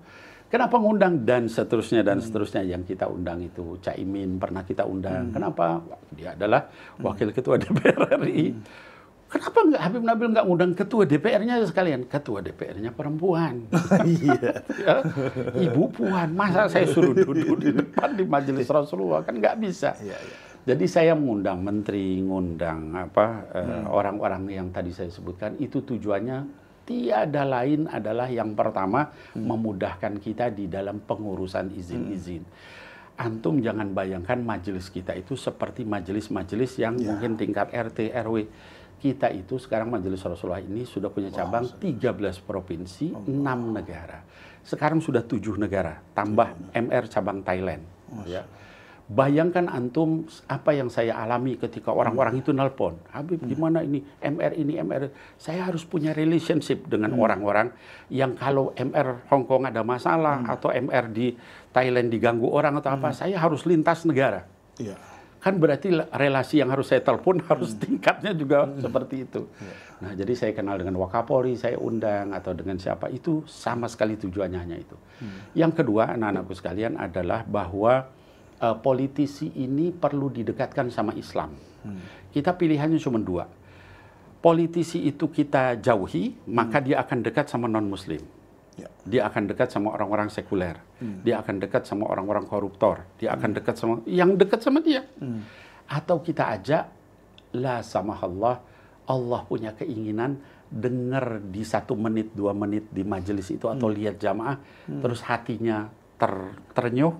Kenapa ngundang dan seterusnya yang kita undang itu Caimin pernah kita undang. Kenapa? Dia adalah Wakil Ketua DPR RI. Kenapa nggak Habib Nabil nggak ngundang ketua DPR-nya sekalian? Ketua DPR-nya perempuan. Iya. Ya, Ibu Puan. Masa saya suruh duduk di depan di majelis Rasulullah? Kan nggak bisa. Jadi saya mengundang menteri, ngundang orang-orang yang tadi saya sebutkan. Itu tujuannya tiada lain adalah yang pertama memudahkan kita di dalam pengurusan izin-izin. Antum jangan bayangkan majelis kita itu seperti majelis-majelis yang mungkin tingkat RT, RW. Kita itu sekarang Majelis Rasulullah ini sudah punya cabang 13 provinsi, 6 negara. Sekarang sudah 7 negara, tambah MR cabang Thailand. Ya. Bayangkan antum apa yang saya alami ketika orang-orang itu nelpon. Habib gimana ini, MR ini, MR. Saya harus punya relationship dengan orang-orang yang kalau MR Hong Kong ada masalah atau MR di Thailand diganggu orang atau apa, saya harus lintas negara. Kan berarti relasi yang harus saya telepon harus tingkatnya juga seperti itu. Nah, jadi saya kenal dengan Wakapolri, saya undang atau dengan siapa, itu sama sekali tujuannya hanya itu. Yang kedua, anak-anakku sekalian, adalah bahwa politisi ini perlu didekatkan sama Islam. Kita pilihannya cuma dua. Politisi itu kita jauhi, maka dia akan dekat sama non-Muslim. Dia akan dekat sama orang-orang sekuler. Dia akan dekat sama orang-orang koruptor. Dia akan dekat sama yang dekat sama dia. Atau kita ajak, la samahallah, Allah punya keinginan dengar di 1 menit, 2 menit di majelis itu atau lihat jamaah, terus hatinya ternyuh,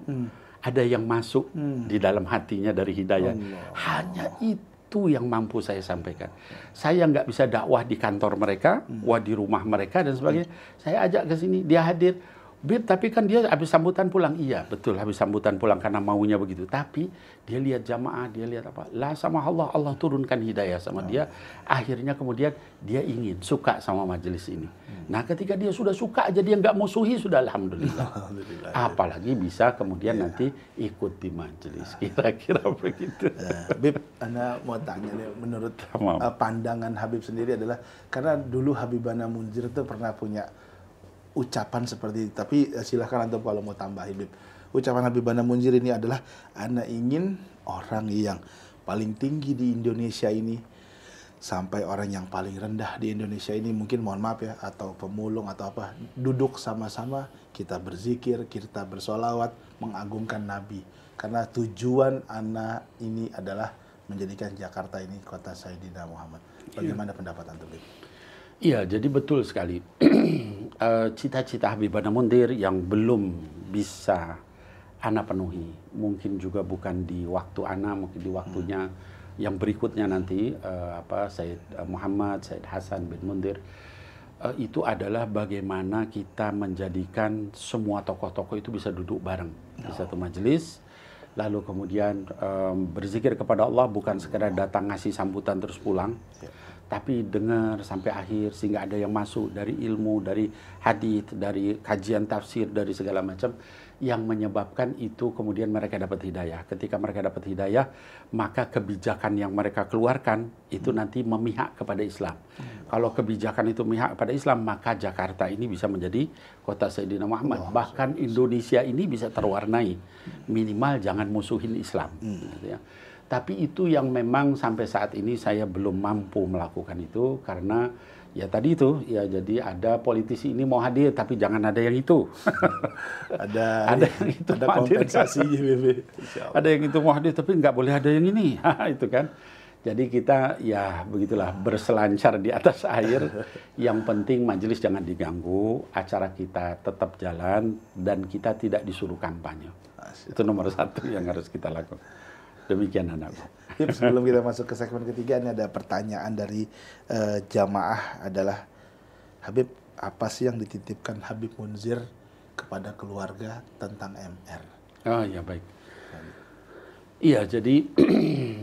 ada yang masuk di dalam hatinya dari hidayah. Hanya itu yang mampu saya sampaikan. Saya nggak bisa dakwah di kantor mereka, di rumah mereka dan sebagainya. Saya ajak ke sini, dia hadir. Bib, tapi kan dia habis sambutan pulang. Iya, betul, habis sambutan pulang karena maunya begitu. Tapi dia lihat jamaah, dia lihat apa? Lah sama Allah, Allah turunkan hidayah sama dia. Akhirnya kemudian dia ingin, suka sama majelis ini. Nah, ketika dia sudah suka aja, dia nggak musuhi, sudah alhamdulillah. Apalagi bisa kemudian nanti ikut di majelis. Kira-kira begitu. Bib, Anda mau tanya nih, menurut pandangan Habib sendiri adalah, karena dulu Habibana Munzir itu pernah punya ucapan seperti itu, tapi silahkan antum kalau mau tambah, Habib. Ucapan Habibana Munzir ini adalah, Ana ingin orang yang paling tinggi di Indonesia ini sampai orang yang paling rendah di Indonesia ini, mungkin mohon maaf ya, atau pemulung atau apa, duduk sama-sama, kita berzikir, kita bersolawat, mengagungkan Nabi. Karena tujuan Ana ini adalah menjadikan Jakarta ini kota Sayyidina Muhammad. Bagaimana pendapat antum, Habib? Iya, jadi betul sekali. Cita-cita Habibana Munzir yang belum bisa Ana penuhi, mungkin juga bukan di waktu Ana, mungkin di waktunya yang berikutnya nanti, Said Muhammad, Said Hasan bin Munzir, itu adalah bagaimana kita menjadikan semua tokoh-tokoh itu bisa duduk bareng di satu majelis, lalu kemudian berzikir kepada Allah, bukan sekedar datang ngasih sambutan terus pulang, tapi dengar sampai akhir sehingga ada yang masuk dari ilmu, dari hadis, dari kajian tafsir, dari segala macam yang menyebabkan itu kemudian mereka dapat hidayah. Ketika mereka dapat hidayah, maka kebijakan yang mereka keluarkan itu nanti memihak kepada Islam. Kalau kebijakan itu memihak kepada Islam, maka Jakarta ini bisa menjadi kota Sayyidina Muhammad. Bahkan Indonesia ini bisa terwarnai. Minimal jangan musuhin Islam. Gitu ya. Tapi itu yang memang sampai saat ini saya belum mampu melakukan itu karena ya tadi itu ya jadi ada politisi ini mau hadir tapi jangan ada yang itu. ada yang itu ada kompensasinya, Bebe. Ada yang itu mau hadir tapi nggak boleh ada yang ini. Itu kan. Jadi kita ya begitulah berselancar di atas air. Yang penting majelis jangan diganggu, acara kita tetap jalan dan kita tidak disuruh kampanye. Itu nomor satu yang harus kita lakukan. Demikian anak. Sebelum kita masuk ke segmen ketiga, ini ada pertanyaan dari jamaah adalah, Habib, apa sih yang dititipkan Habib Munzir kepada keluarga tentang MR? Oh ya baik. Iya jadi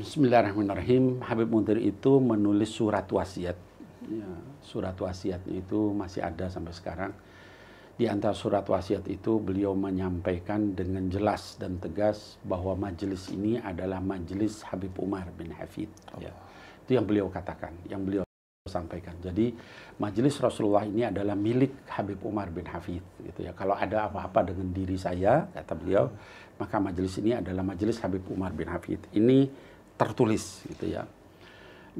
Bismillahirrahmanirrahim. Habib Munzir itu menulis surat wasiat. Ya, surat wasiatnya itu masih ada sampai sekarang. Di antara surat wasiat itu beliau menyampaikan dengan jelas dan tegas bahwa majelis ini adalah majelis Habib Umar bin Hafid. Ya. Itu yang beliau katakan, yang beliau sampaikan. Jadi majelis Rasulullah ini adalah milik Habib Umar bin Hafid. Gitu ya. Kalau ada apa-apa dengan diri saya, kata beliau, maka majelis ini adalah majelis Habib Umar bin Hafid. Ini tertulis, gitu ya.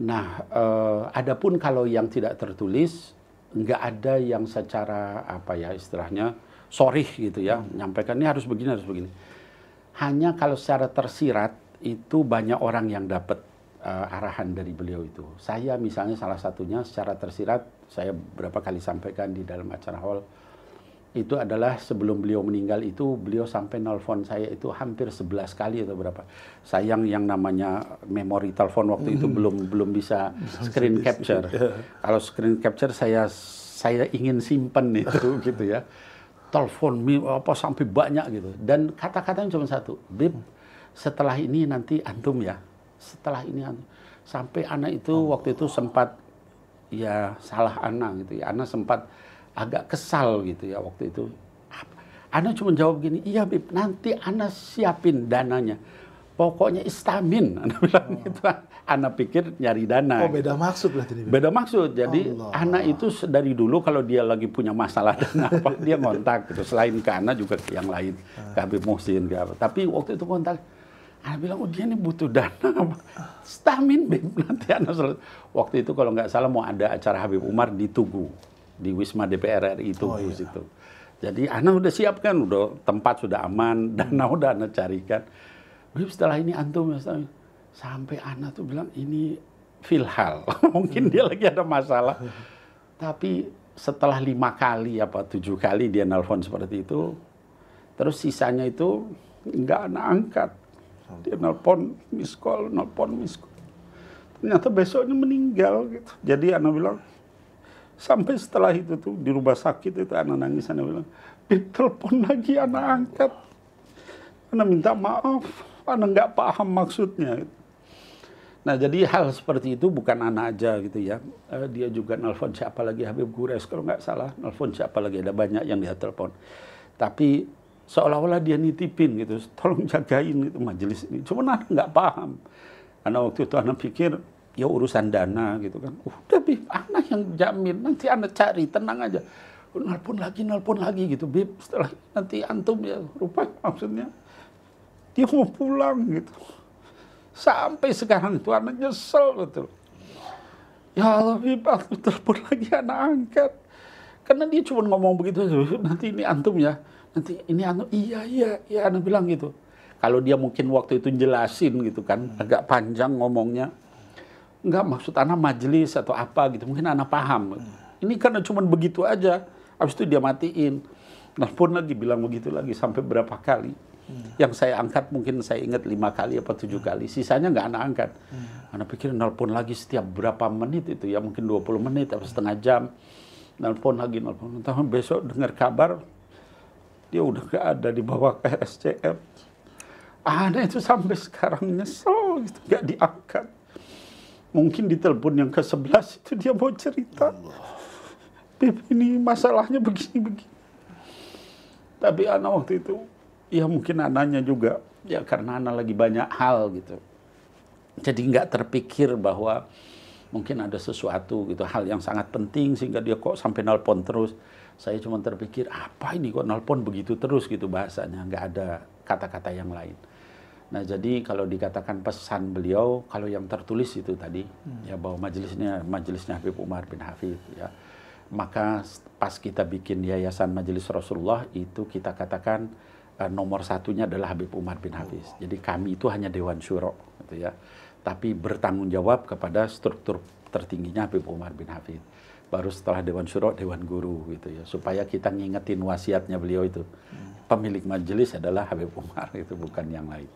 Nah, adapun kalau yang tidak tertulis, nggak ada yang secara apa ya istilahnya sorih gitu ya nyampaikan ini harus begini. Hanya kalau secara tersirat itu banyak orang yang dapat arahan dari beliau itu. Saya misalnya salah satunya secara tersirat saya berapa kali sampaikan di dalam acara hall itu adalah sebelum beliau meninggal itu beliau sampai nelfon saya itu hampir 11 kali atau berapa. Sayang yang namanya memori telepon waktu itu belum bisa screen capture. Kalau screen capture saya ingin simpen itu gitu ya. Telepon apa sampai banyak gitu. Dan kata-katanya cuma satu, Bib, setelah ini nanti antum ya. Setelah ini antum. Sampai anak itu waktu itu sempat ya salah anak gitu ya. Anak sempat agak kesal gitu ya waktu itu. Ana cuma jawab gini, iya Bib, nanti Ana siapin dananya. Pokoknya istamin, Ana bilang gitu. Ana pikir nyari dana. Oh beda maksud berarti. Beda maksud, jadi Ana itu dari dulu kalau dia lagi punya masalah dan apa, dia ngontak gitu. Selain ke Ana juga ke yang lain, ke Habib Muhsin, ke apa. Tapi waktu itu kontak, Ana bilang, oh dia ini butuh dana. Istamin Bib, nanti Ana waktu itu kalau nggak salah mau ada acara Habib Umar di Tugu. Di Wisma DPR RI itu situ. Jadi Ana udah siapkan, udah tempat sudah aman, dana udah Ana carikan. Bib setelah ini antum sampai Ana tuh bilang ini filhal. Mungkin dia lagi ada masalah. Tapi setelah 5 kali apa 7 kali dia nelpon seperti itu, terus sisanya itu nggak Ana angkat. Dia nelpon miss call. Ternyata besoknya meninggal gitu. Jadi Ana bilang sampai setelah itu tuh di rumah sakit itu Ana nangis, Ana bilang, Bib telepon lagi, Ana angkat. Ana minta maaf, Ana nggak paham maksudnya. Nah jadi hal seperti itu bukan Ana aja gitu ya. Dia juga nelpon siapa lagi, Habib Gures kalau nggak salah. Nelpon siapa lagi, ada banyak yang dia telepon. Tapi seolah-olah dia nitipin gitu, tolong jagain gitu majelis ini. Cuma Ana nggak paham. Ana waktu itu Ana pikir, ya urusan dana gitu kan. Udah Bib, anak yang jamin, nanti anak cari, tenang aja. Nelpon lagi gitu, Bib, setelah nanti antum ya, rupanya maksudnya dia mau pulang gitu. Sampai sekarang itu anak nyesel betul. Ya Allah Bib, aku telepon lagi anak angkat. Karena dia cuma ngomong begitu, nanti ini antum ya, nanti ini antum, iya anak bilang gitu. Kalau dia mungkin waktu itu jelasin gitu kan, agak panjang ngomongnya. Enggak, maksud anak majelis atau apa gitu. Mungkin anak paham. Ini karena cuma begitu aja. Habis itu dia matiin. Nelfon lagi, bilang begitu lagi. Sampai berapa kali. Yang saya angkat mungkin saya ingat 5 kali apa 7 kali. Sisanya nggak anak angkat. Anak pikir nelpon lagi setiap berapa menit itu ya. Mungkin 20 menit atau setengah jam. Nelpon lagi. Entah besok dengar kabar. Dia udah nggak ada di bawah RSCM. Anak itu sampai sekarang nyesel gitu. Nggak diangkat. mungkin di telepon yang ke-11 itu dia mau cerita. Beb, ini masalahnya begini-begini. Tapi anak waktu itu, ya mungkin anaknya juga, ya karena anak lagi banyak hal gitu. Jadi nggak terpikir bahwa mungkin ada sesuatu gitu, hal yang sangat penting sehingga dia kok sampai nelpon terus. Saya cuma terpikir, apa ini kok nelpon begitu terus gitu bahasanya, nggak ada kata-kata yang lain. Nah jadi kalau dikatakan pesan beliau, kalau yang tertulis itu tadi, ya bahwa majelisnya Habib Umar bin Hafidh, ya. Maka pas kita bikin Yayasan Majelis Rasulullah itu kita katakan nomor satunya adalah Habib Umar bin Hafidh. Jadi kami itu hanya Dewan Syuro, gitu ya. Tapi bertanggung jawab kepada struktur tertingginya Habib Umar bin Hafidh. Baru setelah Dewan Syuro, Dewan Guru gitu ya. Supaya kita ngingetin wasiatnya beliau itu. Pemilik majelis adalah Habib Umar, itu bukan yang lain.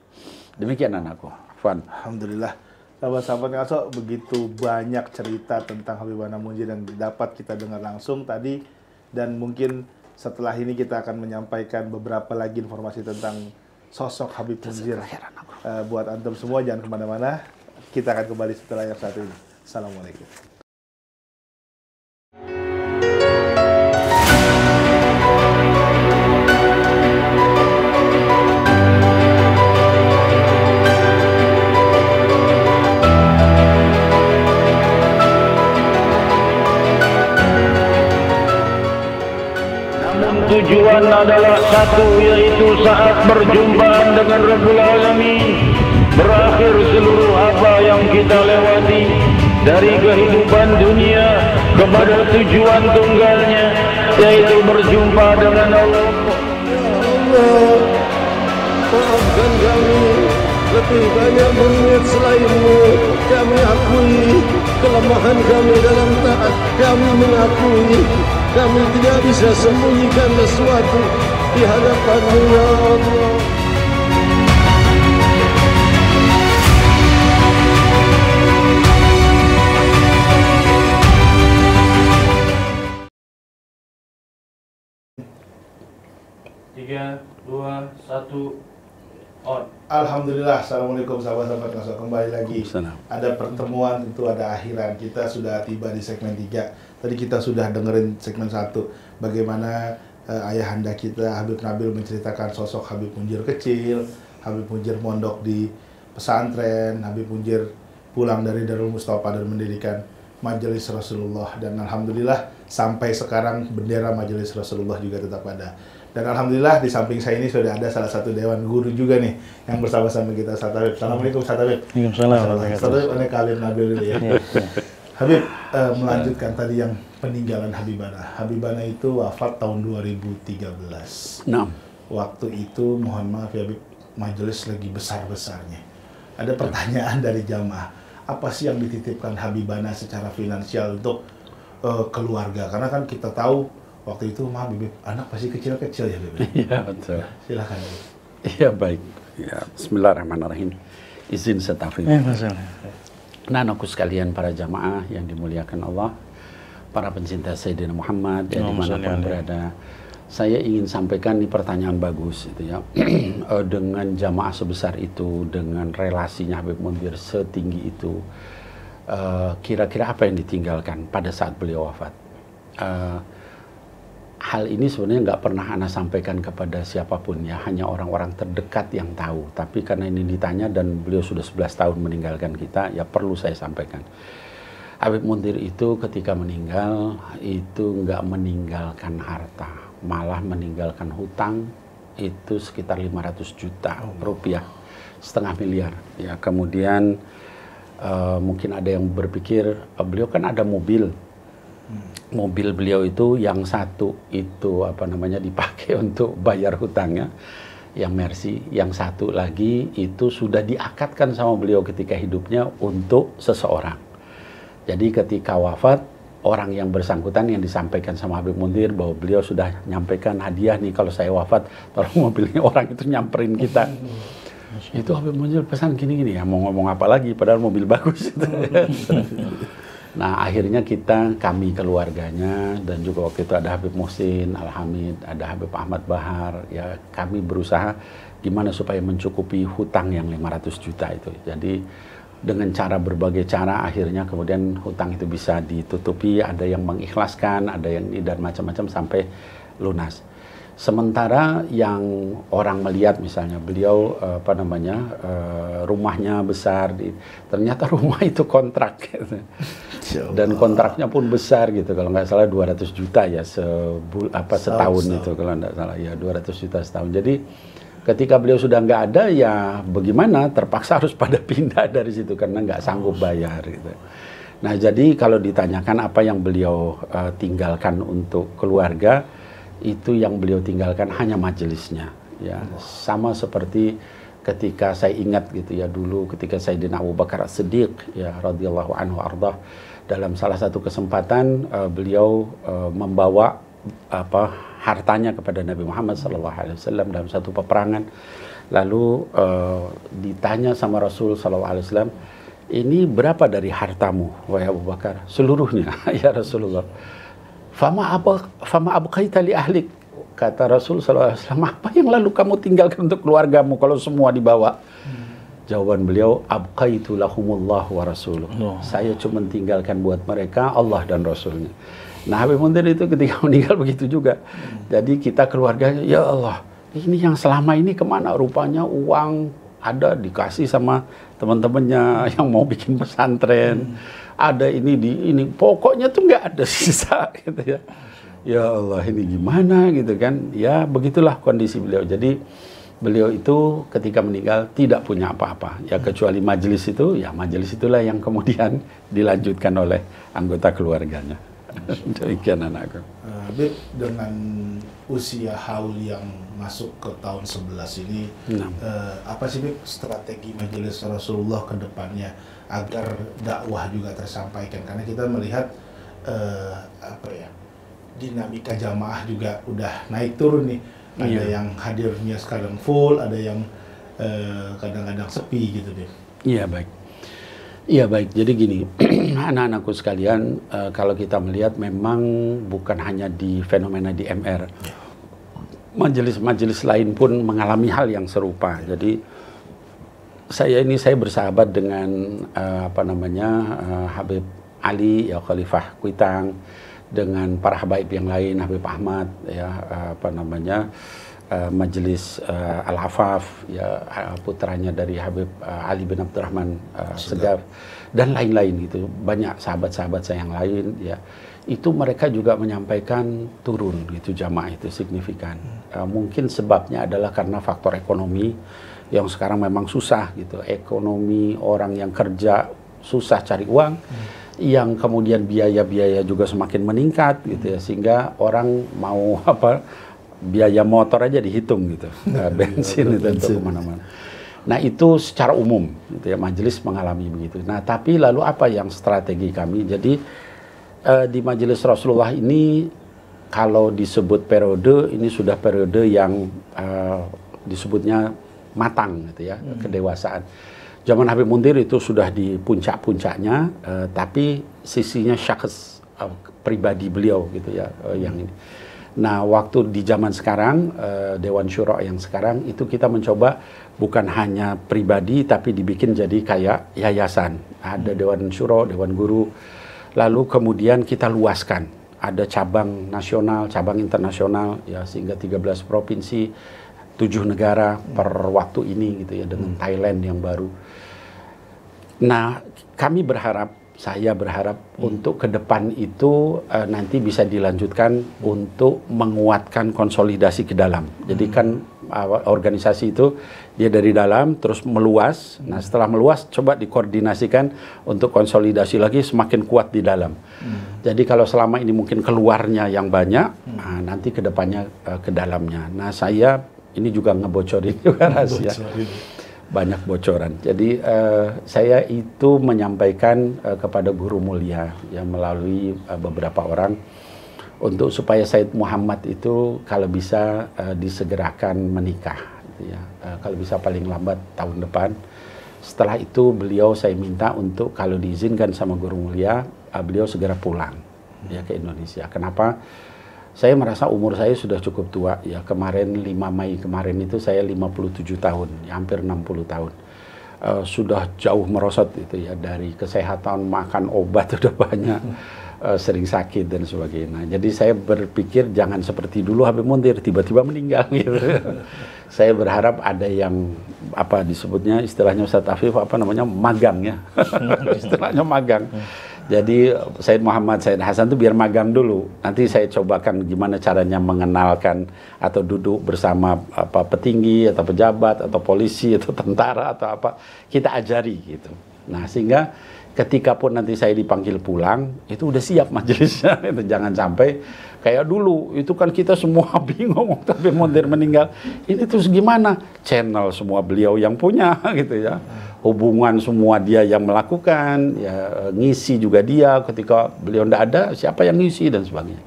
Demikian anakku. Afwan. Alhamdulillah. Sahabat-sahabat ngaso, begitu banyak cerita tentang Habib Ana Munjir yang dapat kita dengar langsung tadi. Dan mungkin setelah ini kita akan menyampaikan beberapa lagi informasi tentang sosok Habib Munjir. Buat antum semua jangan kemana-mana. Kita akan kembali setelah yang satu ini. Assalamualaikum. Tujuan adalah satu, yaitu saat berjumpa dengan Rabbul Alamin, berakhir seluruh apa yang kita lewati dari kehidupan dunia kepada tujuan tunggalnya, yaitu berjumpa dengan Allah. Allah, maafkan kami, lebih banyak berniat selainmu. Kami akui kelemahan kami dalam taat. Kami mengakui kami tidak bisa sembunyikan sesuatu di hadapan-Mu, ya Allah. Tiga, dua, satu, on. Alhamdulillah, assalamualaikum sahabat-sahabat ngaso, kembali lagi. Ada pertemuan, tentu ada akhiran. Kita sudah tiba di segmen 3. Tadi kita sudah dengerin segmen 1, bagaimana ayahanda kita Habib Nabil menceritakan sosok Habib Munjir kecil, Habib Munjir mondok di pesantren, Habib Munjir pulang dari Darul Mustafa dan mendirikan Majelis Rasulullah. Dan alhamdulillah sampai sekarang bendera Majelis Rasulullah juga tetap ada. Dan alhamdulillah di samping saya ini sudah ada salah satu dewan guru juga nih yang bersama-sama kita, Ustaz Habib. Assalamualaikum Ustaz Habib. Waalaikumsalam. Ustaz Habib, ini Habib Nabil dulu ya. Habib, melanjutkan tadi yang peninggalan Habibana. Habibana itu wafat tahun 2013. Nah. Waktu itu, mohon maaf ya Habib, majelis lagi besar-besarnya. Ada pertanyaan dari jamaah, apa sih yang dititipkan Habibana secara finansial untuk keluarga? Karena kan kita tahu waktu itu mah Habib anak pasti kecil-kecil ya Habib. Iya betul. Silakan Habib. Iya baik. Ya, Bismillahirrahmanirrahim. Izin setafil. Nah, anakku sekalian, para jamaah yang dimuliakan Allah, para pencinta Sayyidina Muhammad yang dimanapun berada, saya ingin sampaikan ini pertanyaan bagus itu ya. Dengan jamaah sebesar itu, dengan relasinya Habib Munjir setinggi itu, kira-kira apa yang ditinggalkan pada saat beliau wafat? Hal ini sebenarnya nggak pernah Ana sampaikan kepada siapapun ya, hanya orang-orang terdekat yang tahu. Tapi karena ini ditanya dan beliau sudah 11 tahun meninggalkan kita, ya perlu saya sampaikan. Habib Munjir itu ketika meninggal, itu nggak meninggalkan harta, malah meninggalkan hutang itu sekitar 500 juta rupiah, setengah miliar. Ya, kemudian mungkin ada yang berpikir, beliau kan ada mobil. Mobil beliau itu yang satu itu dipakai untuk bayar hutangnya, yang Mercy, yang satu lagi itu sudah diakadkan sama beliau ketika hidupnya untuk seseorang. Jadi ketika wafat, orang yang bersangkutan yang disampaikan sama Habib Munjir bahwa beliau sudah nyampaikan hadiah nih kalau saya wafat, tolong mobilnya orang itu nyamperin kita. Itu Habib Munjir pesan gini-gini ya, mau ngomong apa lagi padahal mobil bagus. Nah akhirnya kami keluarganya dan juga waktu itu ada Habib Muhsin Al-Hamid, ada Habib Ahmad Bahar, ya kami berusaha gimana supaya mencukupi hutang yang 500 juta itu. Jadi dengan cara berbagai cara akhirnya kemudian hutang itu bisa ditutupi, ada yang mengikhlaskan, ada yang dan macam-macam sampai lunas. Sementara yang orang melihat misalnya beliau rumahnya besar, ternyata rumah itu kontrak gitu. Dan kontraknya pun besar gitu, kalau nggak salah 200 juta ya setahun itu kalau nggak salah ya 200 juta setahun. Jadi ketika beliau sudah nggak ada ya bagaimana, terpaksa harus pada pindah dari situ karena nggak sanggup bayar gitu. Nah jadi kalau ditanyakan apa yang beliau tinggalkan untuk keluarga, itu yang beliau tinggalkan hanya majelisnya ya. Sama seperti ketika saya ingat gitu ya, dulu ketika Sayyidina Abu Bakar As-Siddiq ya radhiyallahu anhu ardah, dalam salah satu kesempatan beliau membawa hartanya kepada Nabi Muhammad SAW dalam satu peperangan. Lalu ditanya sama Rasul SAW, ini berapa dari hartamu wahai Abu Bakar? Seluruhnya ya Rasulullah. Fama abqaita li ahlik, kata Rasul SAW, apa yang lalu kamu tinggalkan untuk keluargamu kalau semua dibawa? Jawaban beliau, abqaitu lahumullah wa rasuluh. Saya cuma tinggalkan buat mereka Allah dan Rasulnya. Nah Habib Munzir itu ketika meninggal begitu juga. Jadi kita keluarganya, ya Allah, ini yang selama ini kemana? Rupanya uang ada dikasih sama teman-temannya yang mau bikin pesantren. Ada ini pokoknya tuh nggak ada sisa gitu ya. Ya Allah, ini gimana gitu kan? Ya begitulah kondisi beliau. Jadi beliau itu ketika meninggal tidak punya apa-apa ya kecuali majelis itu, ya majelis itulah yang kemudian dilanjutkan oleh anggota keluarganya. Demikian anakku. Habib, dengan usia haul yang masuk ke tahun 11 ini, apa sih Bib strategi Majelis Rasulullah ke depannya agar dakwah juga tersampaikan? Karena kita melihat dinamika jamaah juga udah naik turun nih. Ada yang hadirnya sekarang full, ada yang kadang-kadang sepi gitu Bib. Iya baik. Iya baik, jadi gini, anak-anakku sekalian, kalau kita melihat memang bukan hanya di fenomena di MR, majelis-majelis lain pun mengalami hal yang serupa. Jadi saya bersahabat dengan Habib Ali ya Khalifah Kuitang, dengan para habaib yang lain, Habib Ahmad ya Majelis Al-Afaf ya, putranya dari Habib Ali bin Abdurrahman Segaf dan lain-lain gitu. Banyak sahabat-sahabat saya yang lain ya. Itu mereka juga menyampaikan turun gitu jamaah itu signifikan. Mungkin sebabnya adalah karena faktor ekonomi yang sekarang memang susah gitu. Ekonomi, orang yang kerja susah cari uang, yang kemudian biaya-biaya juga semakin meningkat gitu ya, sehingga orang mau biaya motor aja dihitung gitu, bensin itu untuk kemana-mana. Nah itu secara umum gitu ya, majelis mengalami begitu. Nah tapi lalu apa yang strategi kami? Jadi di Majelis Rasulullah ini kalau disebut periode, ini sudah periode yang disebutnya matang gitu ya, kedewasaan. Zaman Habib Munzir itu sudah di puncak-puncaknya, tapi sisinya syakhs pribadi beliau gitu ya yang ini. Nah, waktu di zaman sekarang, Dewan Syuro yang sekarang, itu kita mencoba bukan hanya pribadi, tapi dibikin jadi kayak yayasan. Ada Dewan Syuro, Dewan Guru, lalu kemudian kita luaskan. Ada cabang nasional, cabang internasional, ya sehingga 13 provinsi, 7 negara per waktu ini gitu ya, dengan Thailand yang baru. Nah, kami berharap, saya berharap untuk ke depan itu nanti bisa dilanjutkan untuk menguatkan konsolidasi ke dalam. Jadi kan organisasi itu dia dari dalam terus meluas. Nah setelah meluas coba dikoordinasikan untuk konsolidasi lagi semakin kuat di dalam. Jadi kalau selama ini mungkin keluarnya yang banyak, nah, nanti ke depannya ke dalamnya. Nah saya ini juga ngebocorin juga rahasia. Banyak bocoran. Jadi saya itu menyampaikan kepada guru mulia yang melalui beberapa orang untuk supaya Said Muhammad itu kalau bisa disegerakan menikah gitu ya. Kalau bisa paling lambat tahun depan. Setelah itu beliau saya minta untuk kalau diizinkan sama guru mulia beliau segera pulang ya ke Indonesia. Kenapa? Saya merasa umur saya sudah cukup tua ya. Kemarin 5 Mei kemarin itu saya 57 tahun, ya, hampir 60 tahun. sudah jauh merosot itu ya, dari kesehatan, makan obat udah banyak, sering sakit dan sebagainya. Nah, jadi saya berpikir jangan seperti dulu Habib Muntir tiba-tiba meninggal gitu. Saya berharap ada yang apa disebutnya istilahnya Ustadz Afif apa namanya magang ya. Istilahnya magang. Jadi Said Muhammad, Said Hasan itu biar magang dulu. Nanti saya cobakan gimana caranya mengenalkan atau duduk bersama apa petinggi atau pejabat atau polisi atau tentara atau apa, kita ajari gitu. Nah, sehingga ketika pun nanti saya dipanggil pulang, itu udah siap majelisnya. Itu jangan sampai kayak dulu, itu kan kita semua bingung tapi Muntir meninggal. Ini terus gimana? Channel semua beliau yang punya gitu ya. Hubungan semua dia yang melakukan, ya ngisi juga dia ketika beliau tidak ada, siapa yang ngisi dan sebagainya.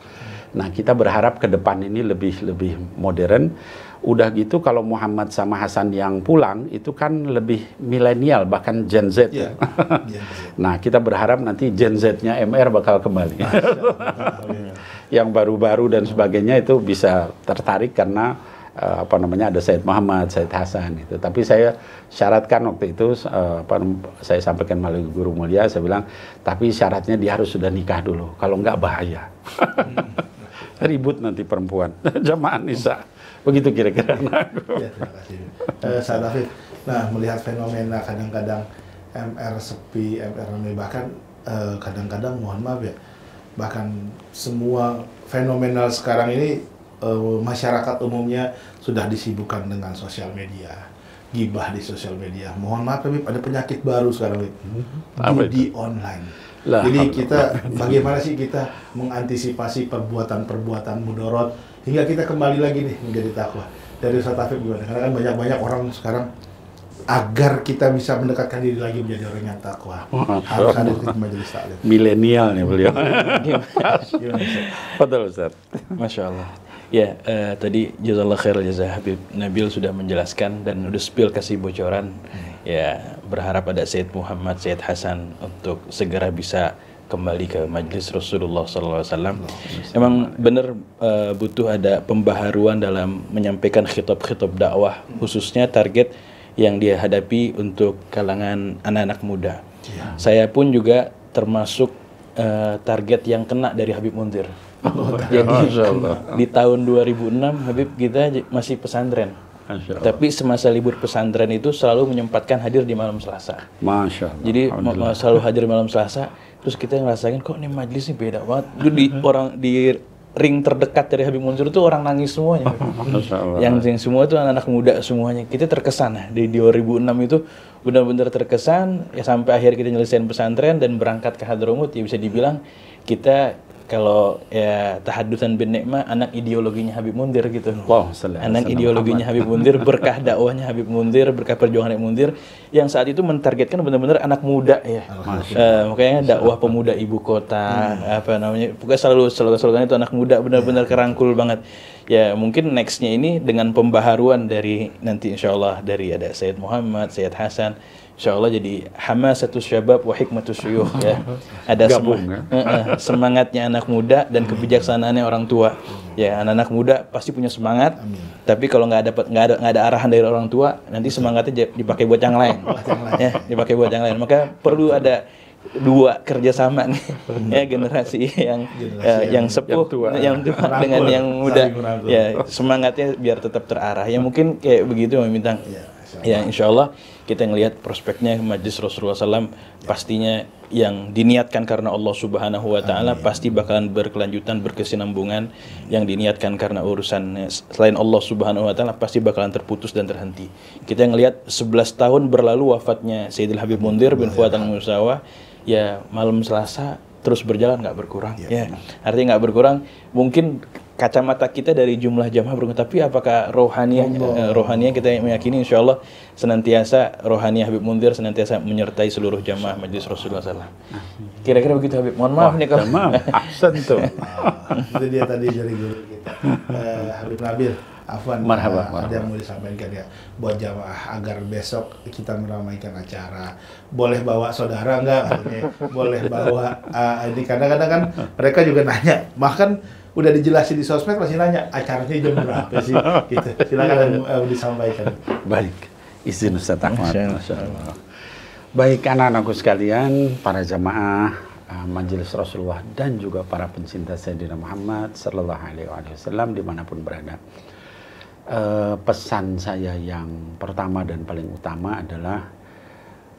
Nah, kita berharap ke depan ini lebih modern. Udah gitu kalau Muhammad sama Hasan yang pulang itu kan lebih milenial, bahkan Gen Z. Yeah. Nah, kita berharap nanti Gen Z-nya MR bakal kembali. Yang baru-baru dan sebagainya itu bisa tertarik karena apa namanya ada Said Muhammad, Said Hasan itu. Tapi saya syaratkan waktu itu saya sampaikan melalui guru mulia, saya bilang tapi syaratnya dia harus sudah nikah dulu. Kalau enggak bahaya. Ribut nanti perempuan. Jamaah nisa. Begitu kira-kira. Ya, terima kasih. Said Afif. Nah, melihat fenomena kadang-kadang MR sepi, MR ramai, bahkan kadang-kadang mohon maaf ya, bahkan semua fenomenal sekarang ini masyarakat umumnya sudah disibukkan dengan sosial media, gibah di sosial media. Mohon maaf, tapi ada penyakit baru sekarang, judi online. Lah, jadi kita bagaimana sih kita mengantisipasi perbuatan-perbuatan mudorot hingga kita kembali lagi nih menjadi takwa. Dari Ustadz Afif gimana? Karena kan banyak orang sekarang agar kita bisa mendekatkan diri lagi menjadi orang yang takwa. Harus ada di majelis taklim. Milenial nih beliau. Betul Ustaz. Masya Allah. Ya, tadi jazakallah khair jazah Habib Nabil sudah menjelaskan dan udah spill kasih bocoran. Ya, berharap ada Said Muhammad, Said Hasan untuk segera bisa kembali ke majelis Rasulullah SAW. Emang benar butuh ada pembaharuan dalam menyampaikan khitab-khitab dakwah, khususnya target yang dia hadapi untuk kalangan anak-anak muda. Saya pun juga termasuk target yang kena dari Habib Muntir. Jadi di tahun 2006 Habib kita masih pesantren. Tapi semasa libur pesantren itu selalu menyempatkan hadir di malam Selasa. Masya Allah. Jadi selalu hadir di malam Selasa. Terus kita ngerasain kok ini majelis ini beda banget. Di ring terdekat dari Habib Muntir itu orang nangis semuanya. Yang semua itu anak-anak muda semuanya. Kita terkesan di 2006 itu benar-benar terkesan ya, sampai akhir kita nyelesain pesantren dan berangkat ke Hadramut, ya bisa dibilang kita kalau ya tahadusan bin nikmah anak ideologinya Habib Muntir gitu. Wow, anak ideologinya Habib Muntir, berkah dakwahnya Habib Muntir, berkah perjuangan Habib Muntir yang saat itu mentargetkan benar-benar anak muda ya. Makanya dakwah pemuda ibu kota apa namanya, pokoknya selalu slogan itu anak muda, benar-benar kerangkul banget. Ya mungkin nextnya ini dengan pembaharuan dari nanti insyaallah dari ada Said Muhammad, Said Hasan, insyaallah jadi hamasatus syabab wa hikmatus syuyukh ya. Ada semangatnya anak muda dan kebijaksanaannya orang tua. Ya anak-anak muda pasti punya semangat. Tapi kalau nggak ada arahan dari orang tua, nanti semangatnya dipakai buat yang lain. Ya, dipakai buat yang lain. Maka perlu ada dua kerjasama nih ya, generasi yang sepuh yang tua dengan yang muda ya, semangatnya biar tetap terarah ya, mungkin kayak begitu meminta ya insyaallah kita ngelihat prospeknya majelis Rasulullah SAW pastinya yang diniatkan karena Allah Subhanahu wa Ta'ala pasti bakalan berkelanjutan, berkesinambungan. Yang diniatkan karena urusan selain Allah Subhanahu wa Ta'ala pasti bakalan terputus dan terhenti. Kita ngelihat 11 tahun berlalu wafatnya Sayyidil Habib Muntir bin Fuad al-Musawa, ya malam Selasa terus berjalan, nggak berkurang ya. Artinya nggak berkurang, mungkin kacamata kita dari jumlah jamaah berkurang, tapi apakah rohaniah kita meyakini insyaallah senantiasa rohaniah Habib Muntir senantiasa menyertai seluruh jamaah majelis Rasulullah SAW. Kira-kira begitu Habib. Mohon maaf nih kalau ahsan tuh. Itu dia tadi dari guru kita Habib Nabil. Afwan, ada yang mau disampaikan ya buat jamaah agar besok kita meramaikan acara. Boleh bawa saudara enggak? Boleh bawa ini, kadang-kadang kan mereka juga nanya, bahkan udah dijelasin di sosmed masih nanya acaranya jam berapa sih? Gitu. Silakan disampaikan. Baik. Izin Ustaz Ahmad. Masya Allah. Baik anak-anakku sekalian, para jamaah Majelis Rasulullah dan juga para pencinta Sayyidina Muhammad Sallallahu Alaihi Wasallam dimanapun berada. Pesan saya yang pertama dan paling utama adalah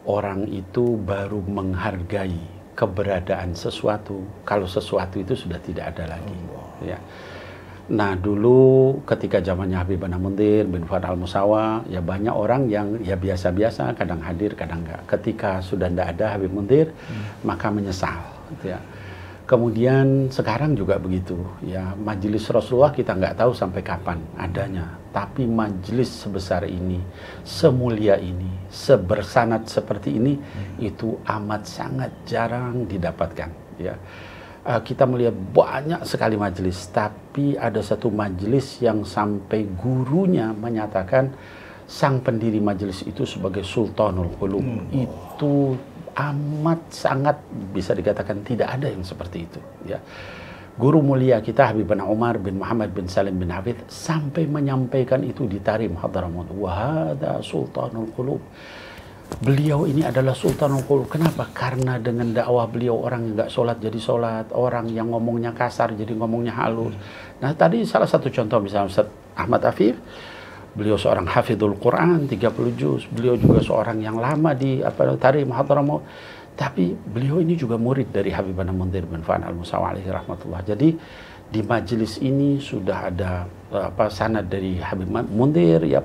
orang itu baru menghargai keberadaan sesuatu kalau sesuatu itu sudah tidak ada lagi. Ya. Nah dulu ketika zamannya Habib Munzir bin Fuad Al-Musawa, ya banyak orang yang ya biasa-biasa, kadang hadir, kadang enggak. Ketika sudah tidak ada Habib Munzir, maka menyesal. Gitu ya. Kemudian sekarang juga begitu. Ya majelis Rasulullah kita nggak tahu sampai kapan adanya. Tapi majelis sebesar ini, semulia ini, sebersanat seperti ini, itu amat sangat jarang didapatkan. Ya. Kita melihat banyak sekali majelis, tapi ada satu majelis yang sampai gurunya menyatakan sang pendiri majelis itu sebagai Sultanul Qulub. Itu amat sangat bisa dikatakan tidak ada yang seperti itu. Ya. Guru mulia kita Habibana Umar bin Muhammad bin Salim bin Hafidh sampai menyampaikan itu di Tarim Hadramaut. Wahada Sultanul Qulub. Beliau ini adalah Sultanul Qulub. Kenapa? Karena dengan dakwah beliau orang yang nggak sholat jadi sholat, orang yang ngomongnya kasar jadi ngomongnya halus. Nah tadi salah satu contoh misalnya Ustaz Ahmad Afif, beliau seorang hafidhul Quran 30 juz, beliau juga seorang yang lama di Tarim Hadramaut. Tapi beliau ini juga murid dari Habibana Munzir bin Fuad Al-Musawa alaihi rahmatullah. Jadi di majelis ini sudah ada sanad dari Habib Munzir, ya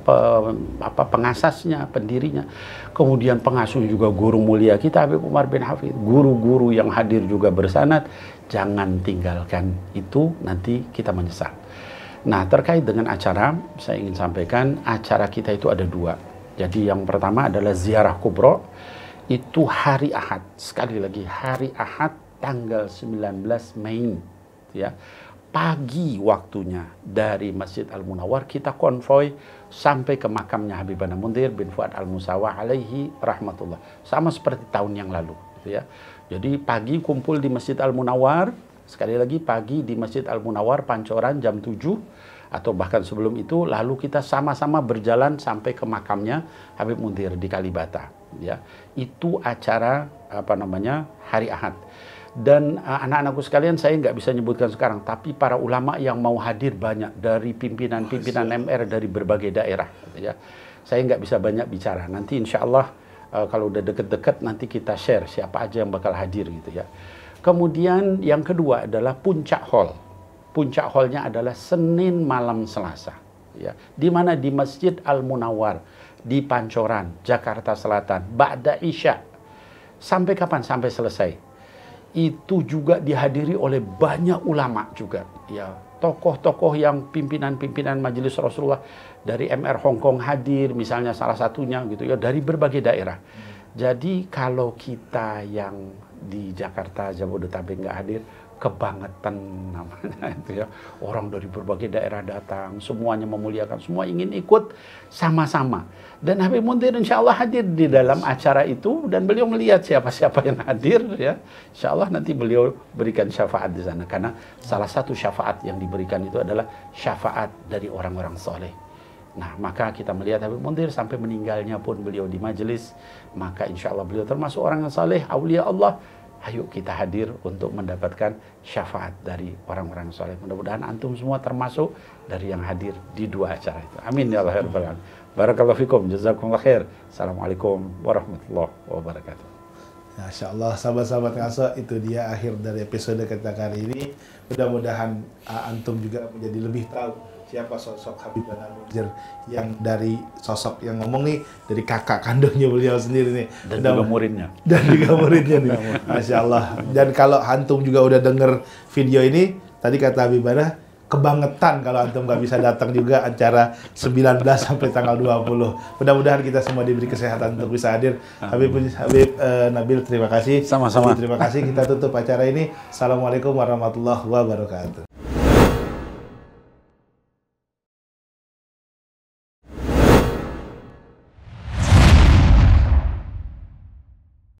pengasasnya, pendirinya. Kemudian pengasuh juga guru mulia kita Habib Umar bin Hafidh. Guru-guru yang hadir juga bersanad. Jangan tinggalkan itu, nanti kita menyesal. Nah terkait dengan acara, saya ingin sampaikan acara kita itu ada dua. Jadi yang pertama adalah ziarah kubro. Itu hari Ahad, sekali lagi hari Ahad tanggal 19 Mei ya, pagi waktunya dari Masjid Al-Munawwar kita konvoy sampai ke makamnya Habibana Munzir bin Fuad Al-Musawa alaihi rahmatullah, sama seperti tahun yang lalu ya. Jadi pagi kumpul di Masjid Al-Munawwar, sekali lagi pagi di Masjid Al-Munawwar Pancoran jam 7 atau bahkan sebelum itu, lalu kita sama-sama berjalan sampai ke makamnya Habib Munzir di Kalibata. Ya, itu acara hari Ahad. Dan anak-anakku sekalian, saya nggak bisa nyebutkan sekarang, tapi para ulama yang mau hadir banyak dari pimpinan-pimpinan MR dari berbagai daerah. Ya, saya nggak bisa banyak bicara. Nanti insya Allah kalau udah deket-deket nanti kita share siapa aja yang bakal hadir gitu ya. Kemudian yang kedua adalah puncak hall. Puncak hallnya adalah Senin malam Selasa, ya, di mana di Masjid Al-Munawwar di Pancoran, Jakarta Selatan, Ba'da Isya. Sampai kapan? Sampai selesai. Itu juga dihadiri oleh banyak ulama juga, ya, tokoh-tokoh yang pimpinan-pimpinan Majelis Rasulullah dari MR Hongkong hadir, misalnya salah satunya gitu ya, dari berbagai daerah. Jadi kalau kita yang di Jakarta, Jabodetabek nggak hadir, kebangetan namanya itu ya. Orang dari berbagai daerah datang, semuanya memuliakan, semua ingin ikut sama-sama. Dan Habib Munzir insya Allah hadir di dalam acara itu, dan beliau melihat siapa-siapa yang hadir ya. Insya Allah nanti beliau berikan syafaat di sana, karena salah satu syafaat yang diberikan itu adalah syafaat dari orang-orang soleh. Nah, maka kita melihat Habib Munzir sampai meninggalnya pun beliau di majelis, maka insya Allah beliau termasuk orang yang saleh, aulia Allah. Ayo kita hadir untuk mendapatkan syafaat dari orang-orang soleh. Mudah-mudahan antum semua termasuk dari yang hadir di dua acara itu. Amin ya Allah ya Rabbal Alamin. Barakallahu fikum, jazakumullah khair. Assalamualaikum warahmatullahi wabarakatuh. Masya Allah, sahabat-sahabat ngaso, itu dia akhir dari episode kita kali ini. Mudah-mudahan antum juga menjadi lebih tahu siapa sosok Habibana Munzir, yang dari sosok yang ngomong nih dari kakak kandungnya beliau sendiri nih, dan juga muridnya nih. Masya Allah. Dan kalau antum juga udah denger video ini, tadi kata Habibana kebangetan kalau antum nggak bisa datang juga acara 19 sampai tanggal 20. Mudah-mudahan kita semua diberi kesehatan untuk bisa hadir. Habib Nabil, terima kasih. Sama-sama. Terima kasih. Kita tutup acara ini. Assalamualaikum warahmatullahi wabarakatuh.